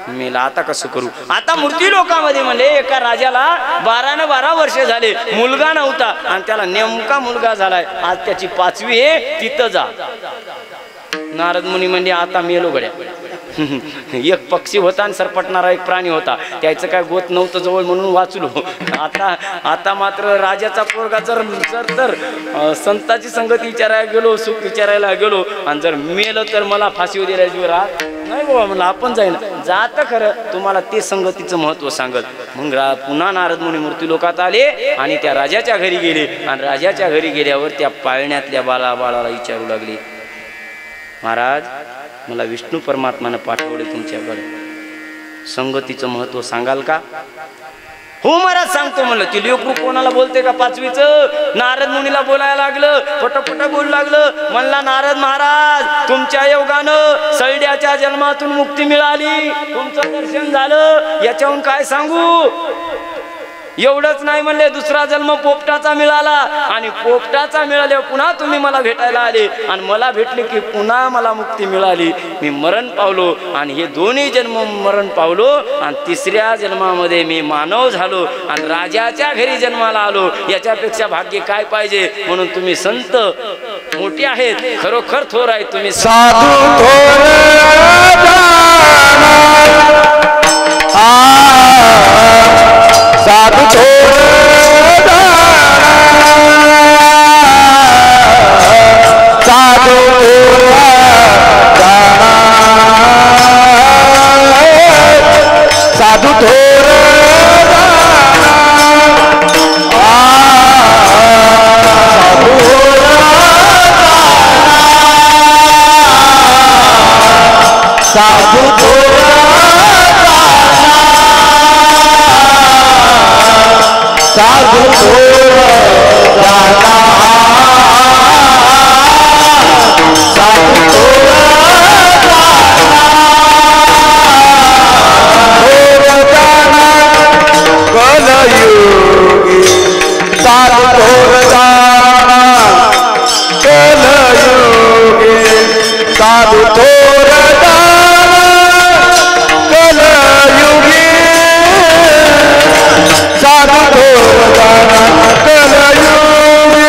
मेला. आता कसं करू? आता मूर्ती लोकांमध्ये म्हणले एका राजाला 12 वर्ष झाले, मुलगा नव्हता आणि त्याला नेमका मुलगा झालाय. आज त्याची 5वी आहे, तिथं जा. नारद मुनी म्हणजे आता मेलो गड्या. एक पक्षी होता आणि सरपटणारा एक प्राणी होता, त्याचं काय गोत नव्हतं जवळ म्हणून वाचलो. आता मात्र राजाचा पोरगा जर संताची संगती विचारायला गेलो, सुख विचारायला गेलो आणि जर मेलं तर मला फाशी दिल्याशिवाय राहत नाही बाबा. म्हणलं आपण जाईन, जात खरं, तुम्हाला ते संगतीचं महत्व सांगत. मग पुन्हा नारद मुनी मूर्ती लोकात आले आणि त्या राजाच्या घरी गेले आणि राजाच्या घरी गेल्यावर त्या पाळण्यातल्या बाळाला विचारू लागले, महाराज मला विष्णू परमात्मानं पाठवले तुमच्याकडे, संगतीचं महत्व सांगाल का? हो महाराज सांगतो म्हणलं. ती लेकरू कोणाला बोलते का 5वीचं? नारद मुनीला बोलायला लागलं, पटपट बोलू लागलं. म्हणला नारद महाराज तुमच्या योगानं सरड्याच्या जन्मातून मुक्ती मिळाली, तुमचं दर्शन झालं, याच्याहून काय सांगू. एवढंच नाही म्हणले, दुसरा जन्म पोपटाचा मिळाला आणि पोपटाचा मिळाल्यावर पुन्हा तुम्ही मला भेटायला आले आणि मला भेटले की पुन्हा मला मुक्ती मिळाली. मी मरण पावलो आणि हे दोन्ही जन्म मरण पावलो आणि तिसऱ्या जन्मामध्ये मी मानव झालो आणि राजाच्या घरी जन्माला आलो. याच्यापेक्षा भाग्य काय पाहिजे? म्हणून तुम्ही संत मोठे आहेत, खरोखर थोर आहेत तुम्ही. साधू साधु साधु साधु थोर साधु साधु कलयुगी साधु कलयुगी साधु कलयुगी साधु कलयुगी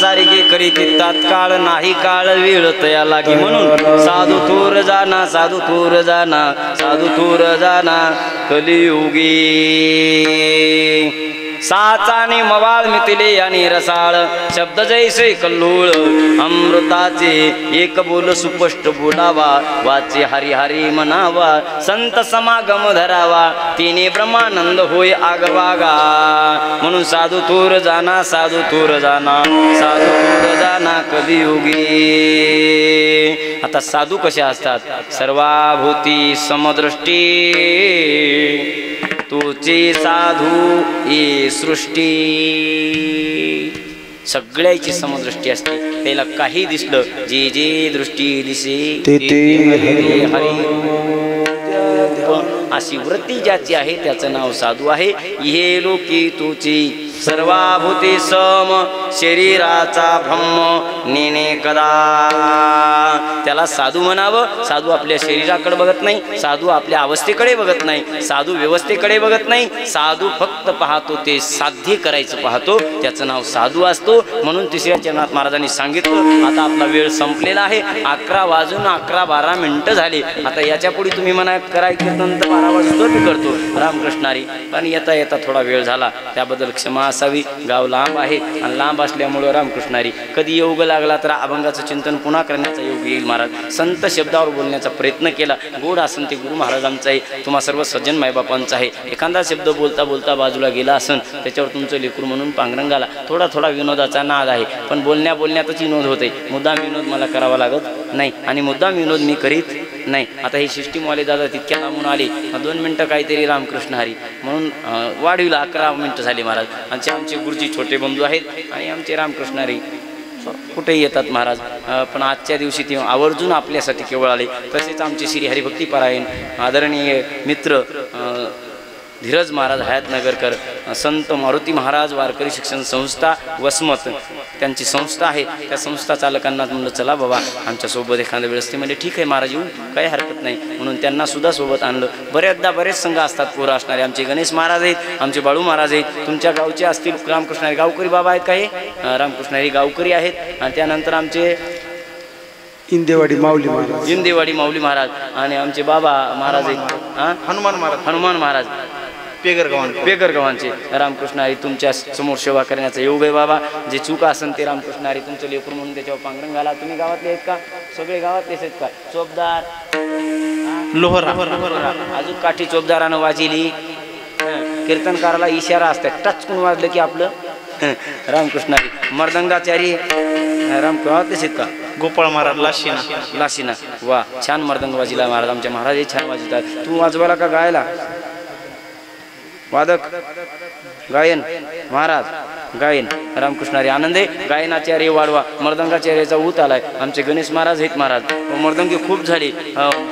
सारिके करीती तात्काळ नाही काळ वेळ तया लागी म्हणून साधू थोर जाना साधू थोर जाना साधू थोर जाना कलियुगी साचाने मवाळ मिथिले आणि रसाळ शब्द जैसे कल्लोळ अमृताचे एक बोल सुपष्ट बोलावा वाचे हरी हरी म्हणावा संत समागम धरावा तिने ब्रह्मानंद होय आगवागा म्हणून साधू थोर जाना साधू थोर जाना साधू थोर जाना कलियुगी. आता साधू कसे असतात सर्वाभूती समदृष्टी तुझे साधू ये सृष्टी सगळ्याची समदृष्टी असते त्याला काही दिसलं जे जे दृष्टी दिसे ते हरी अशी वृत्ती ज्याची आहे त्याचं नाव साधू आहे. हे लोकी तुची सर्वाभूती सम शरीराचा ब्रह्म नेने कदा त्याला साधू म्हणावं. साधू आपल्या शरीराकडे बघत नाही साधू आपल्या अवस्थेकडे बघत नाही साधू व्यवस्थेकडे बघत नाही साधू फक्त पाहतो ते साध्य करायचं पाहतो त्याचं नाव साधू असतो. म्हणून तिसऱ्या चरणात महाराजांनी सांगितलं आता आपला वेळ संपलेला आहे 11 वाजून 11-12 झाले. आता याच्या पुढे तुम्ही म्हणा कराय कीर्तन तर 12 वाजतो मी करतो रामकृष्णारी पण येता येता थोडा वेळ झाला त्याबद्दल क्षमा असावी. गाव लांब आहे आणि लांब असल्यामुळं रामकृष्णारी कधी योग लागला तर अभंगाचं चिंतन पुन्हा करण्याचा योग येईल. महाराज संत शब्दावर बोलण्याचा प्रयत्न केला गोड असन ते गुरु महाराजांचं आहे तुम्हा सर्व सज्जन मायबापांचं आहे. एखादा शब्द बोलता बोलता बाजूला गेला असन त्याच्यावर तुमचं लेकरू म्हणून पांघरंगाला थोडा विनोदाचा नाद आहे पण बोलण्यातच विनोद होते. मुद्दाम विनोद मला करावा लागत नाही आणि मुद्दाम विनोद मी करीत नाही. आता हे सिस्टीमवाले दादा तितक्या लांबून आले 2 मिनटं काहीतरी रामकृष्ण हरी म्हणून वाढीला 11 मिनटं झाली महाराज. आमचे गुरुजी छोटे बंधू आहेत आणि आमचे रामकृष्ण हरी कुठेही येतात महाराज पण आजच्या दिवशी ते आवर्जून आपल्यासाठी केवळ आले. तसेच आमचे श्री हरिभक्ती पारायण आदरणीय मित्र धीरज महाराज हयातनगरकर संत मारुती महाराज वारकरी शिक्षण संस्था वसमत त्यांची संस्था आहे. त्या संस्था चालकांना म्हणलं चला बाबा आमच्यासोबत एखाद्या वेळेस ते म्हणजे ठीक आहे महाराज येऊ काही हरकत नाही म्हणून त्यांना सुद्धा सोबत आणलं. बरेच संघ असतात पोरं असणारे आमचे गणेश महाराज आहेत आमचे बाळू महाराज आहेत तुमच्या गावचे असतील रामकृष्णारी गावकरी बाबा आहेत काही रामकृष्णारी गावकरी आहेत आणि त्यानंतर आमचे इंदेवाडी माऊली महाराज आणि आमचे बाबा महाराज आहेत हनुमान महाराज पेगर गावांचे रामकृष्ण हरी तुमच्या समोर सेवा करण्याचा योग आहे बाबा. जे चूक असेल ते रामकृष्ण हरी तुमचं लेकरू म्हणून त्याच्यावर पांघरण घाला. तुम्ही गावातले आहेत का सगळे गावातलेच आहेत का चोपदार लोहरा अजून काठी चोपदारानं वाजिली कीर्तनकाराला इशारा असतात टचकून वाजलं की आपलं रामकृष्ण हरी मर्दंगाचारी गावातलेच आहेत का गोपाळ महाराज लाशिना वा छान मर्दंग वाजिला महाराज आमच्या महाराज छान वाजवतात. तू वाजवायला का गायला वादक गायन महाराज गायन रामकृष्णारी आनंदे गायनाचार्य वाढवा मर्दंगाचार्याचा ऊत आलाय. आमचे गणेश महाराज आहेत महाराज मर्दंगी खूप झाली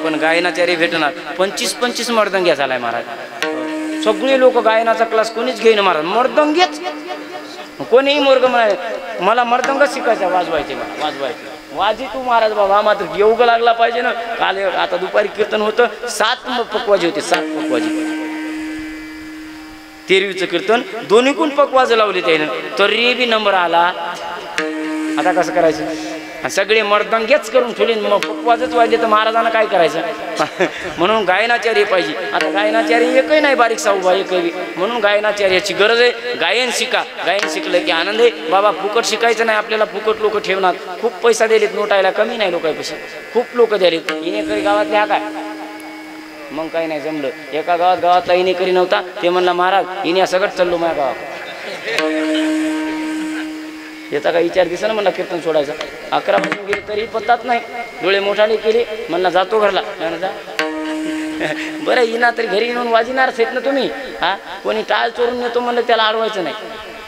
पण गायनाचार्य भेटणार 25 मर्दंग्या झालाय महाराज. सगळे लोक गायनाचा क्लास कोणीच घेईन महाराज मर्दंगीच कोणीही मोर्ग म्हणाले मला मर्दंग शिकायचा वाजवायचे वाजी तू महाराज बाबा मात्र योग लागला पाहिजे ना. काल आता दुपारी कीर्तन होतं 7 पकवाजी होते 7 पकवाजी 13वीचं कीर्तन दोन्हीकून पकवाज लावले त्यानं तरी बी नंबर आला. आता कसं करायचं सगळे मर्दंगेच करून ठेवले मग पकवाजच वाजले तर महाराजांना काय करायचं म्हणून गायनाचार्य पाहिजे. आता गायनाचार्य एकही नाही बारीक साऊबा एकही म्हणून गायनाचार्याची गरज आहे. गायन शिका गायन शिकलं की आनंद आहे बाबा. फुकट शिकायचं नाही आपल्याला फुकट लोक ठेवणार खूप पैसा दिलेत नोटायला कमी नाही लोकांपेक्षा खूप लोक द्यालेत. इनेकरी गावातले हा काय मग काही नाही जमलं. एका गावातला इनेकरी नव्हता ते म्हणला महाराज इने सगळं चाललो माझ्या गावात याचा काही विचार दिसा ना म्हणला कीर्तन सोडायचा 11 वाजून गेले तरी पत्ताच नाही. डोळे मोठाले केले म्हणला जातो घरला बरं इना तरी घरी नेऊन वाजिणारच आहेत ना तुम्ही कोणी टाळ चोरून नेतो म्हणलं त्याला अडवायचं नाही.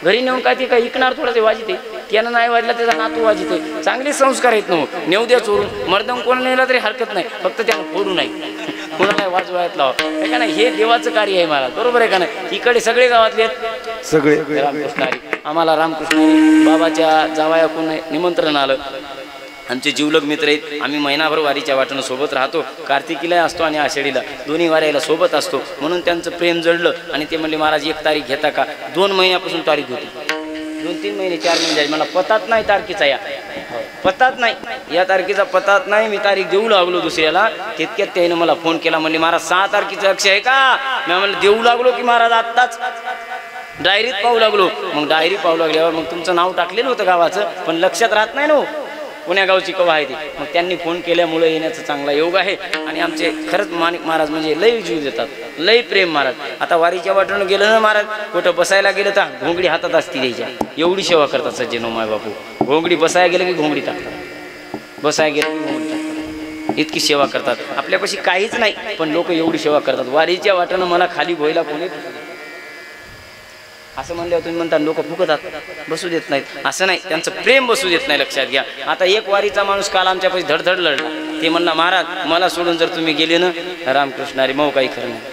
घरी नेऊन काय ते काय इकणार थोडं ते वाजिते त्यानं नाही वाजला त्याचा नातू वाजिते चांगले संस्कार आहेत ना नेऊ द्या चोरून मर्दम कोण नेला तरी हरकत नाही फक्त त्यानं फोडू नाही कोणाला वाजवायत लावा हे का नाही हे देवाचं कार्य आहे महाराज बरोबर आहे का नाही. इकडे सगळे गावातले आहेत सगळे रामकृष्णारी आम्हाला रामकृष्णारी बाबाच्या जावयाकून निमंत्रण आलं. आमचे जीवलग मित्र आहेत आम्ही महिनाभर वारीच्या वाटेनं सोबत राहतो. कार्तिकीला असतो आणि आषाढीला दोन्ही वाऱ्याला सोबत असतो म्हणून त्यांचं प्रेम जडलं आणि ते म्हणले महाराज 1 तारीख घेता का. 2 महिन्यापासून तारीख होती 2-3 महिने 4 महिने झाले मला पताच नाही तारखेचा या पताच नाही या तारखेचा पताच नाही मी तारीख देऊ लागलो दुसऱ्याला तितक्यात त्याने मला फोन केला म्हणले महाराज 6 तारखेचं लक्ष आहे का मी म्हणलं देऊ लागलो की महाराज आत्ताच डायरीत पाहू लागलो मग डायरी पाहू लागल्यावर मग तुमचं नाव टाकलेलं होतं गावाचं पण लक्षात राहत नाही ना पुण्या गावची कवा आहे ती मग त्यांनी फोन केल्यामुळे येण्याचा चांगला योग आहे आणि आमचे खरंच माणिक महाराज म्हणजे लय जीव देतात लय प्रेम महाराज आता वारीच्या वाटेनं गेलं ना महाराज कुठं बसायला गेलं तर घोंगडी हातात असती द्यायच्या एवढी सेवा करतात सज्जन माय बापू घोंगडी बसायला गेलं की घोंगडी टाकतात बसायला गेलं की घोंगडी टाकतात इतकी सेवा करतात आपल्यापाशी काहीच नाही पण लोक एवढी सेवा करतात वारीच्या वाटेनं मला खाली भोयला कोणी असं म्हणल्यावर तुम्ही म्हणता लोक फुकतात बसू देत नाहीत असं नाही त्यांचं प्रेम बसू देत नाही लक्षात घ्या आता एक वारीचा माणूस काल आमच्यापाशी धडधड लढला ते म्हणला महाराज मला सोडून जर तुम्ही गेले ना रामकृष्ण हरी मऊ काही खरं नाही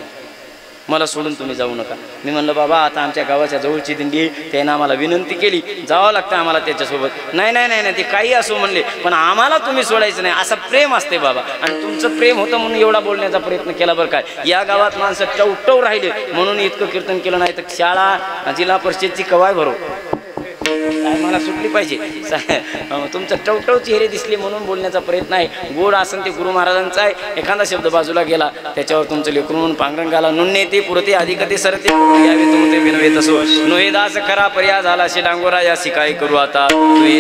मला सोडून तुम्ही जाऊ नका मी म्हणलं बाबा आता आमच्या गावाच्या जवळची दिंडी त्यानं आम्हाला विनंती केली जावं लागतं आम्हाला त्याच्यासोबत नाही नाही नाही नाही ते काही असो म्हणले पण आम्हाला तुम्ही सोडायचं नाही असं प्रेम असते बाबा आणि तुमचं प्रेम होतं म्हणून एवढा बोलण्याचा प्रयत्न केला बरं काय या गावात माणसं टवटव राहिले म्हणून इतकं कीर्तन केलं नाही तर शाळा जिल्हा परिषदची कवाय भरो काय मला सुटली पाहिजे तुमचं टवटव चेहरे दिसले म्हणून बोलण्याचा प्रयत्न आहे गोड आसन ते गुरु महाराजांचा आहे एखादा शब्द बाजूला गेला त्याच्यावर तुमचं लेकरून म्हणून पांघरंगाला नुन्ने ते पुरते अधिकते सरते यावे तुमते बिनवेत असो नोहे दास खरा पर्या झाला शे डांगोरा या शिकाय करू आता तू हे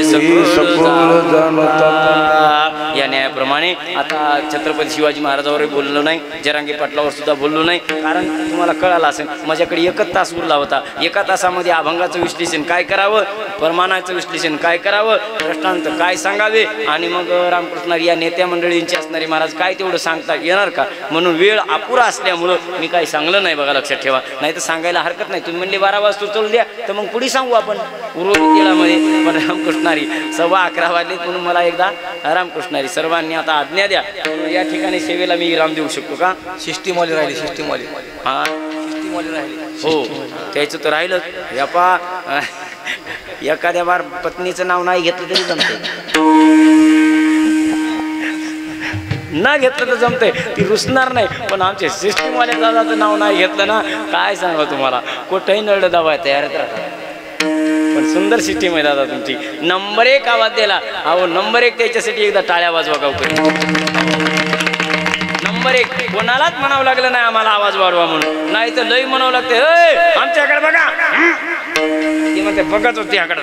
या न्यायाप्रमाणे आता छत्रपती शिवाजी महाराजावर बोललो नाही जरांगे पाटलावर सुद्धा बोललो नाही कारण तुम्हाला कळालं असेल माझ्याकडे 1 तास उरला होता 1 तासामध्ये अभंगाचं विश्लेषण काय करावं परमानाचं विश्लेषण काय करावं दृष्टांत काय सांगावे आणि मग रामकृष्ण या नेत्या मंडळींचे असणारे महाराज काय तेवढं सांगता येणार का म्हणून वेळ अपुरा असल्यामुळं मी काही सांगलं नाही बघा लक्षात ठेवा नाही तर सांगायला हरकत नाही तुम्ही म्हणले 12 वाजता चलू द्या तर मग पुढे सांगू आपण उर्वरित वेळामध्ये पण रामकृष्णारी 11:15 वाजले म्हणून मला एकदा रामकृष्णारी सर्वांनी आता आज्ञा द्या या ठिकाणी सेवेला मी विराम देऊ शकतो का सिस्टीमवाली राहिली सिस्टीमवाली हा सिस्टीमवाली राहिली हो त्याचं तर राहिलं यापा एखाद्या बार पत्नीचं नाव नाही घेतलं तरी जमते ना घेतलं तर जमते ती रुसणार नाही पण आमचे सिस्टीमवाल्या दादाचं नाव नाही घेतलं ना काय सांगा तुम्हाला कुठंही नळ दावा तयारच राहतात पण सुंदर सिस्टीम आहे दादा तुमची नंबर 1 आवाज दिला अहो नंबर 1 त्याच्यासाठी एकदा टाळ्या वाजवा गावकरी नंबर 1 कोणालाच म्हणावं लागलं नाही आम्हाला आवाज वाढवा म्हणून नाही तर लई म्हणावं लागते आमच्याकडे बघा ती म्हणते बघत होती याकडे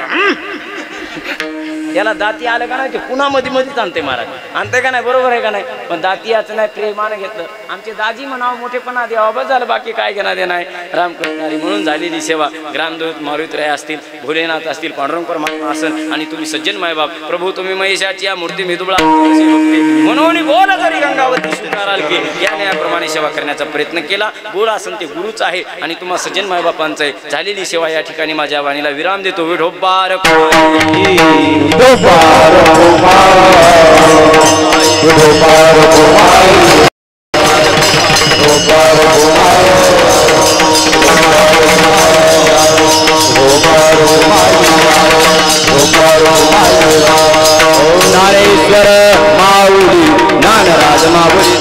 त्याला दाती आलं का नाही ते पुन्हा मधीच आणते महाराज आणते का नाही बरोबर आहे का नाही पण दाती याचं नाही प्रेमानं घेतलं आमचे दाजी म्हणावं मोठेपणा द्यावा बस झालं बाकी काय घेणार दे नाही रामकृष्णारी म्हणून झालेली सेवा ग्रामदेवत मारुतीराय असतील भोलेनाथ असतील पांडुरंग परमात्मा असेल आणि तुम्ही सज्जन मायबाप प्रभू तुम्ही महेशाची या मूर्ती मिदुबळा म्हणून बोला जरी गंगावती स्वीकाराल की याने याप्रमाणे सेवा करण्याचा प्रयत्न केला गोड असेल ते गुरुच आहे आणि तुम्हाला सज्जन मायबापांचं आहे झालेली सेवा या ठिकाणी माझ्या वाणीला विराम देतो विठोबार ज्ञानेश्वर माऊली ज्ञानराज माऊली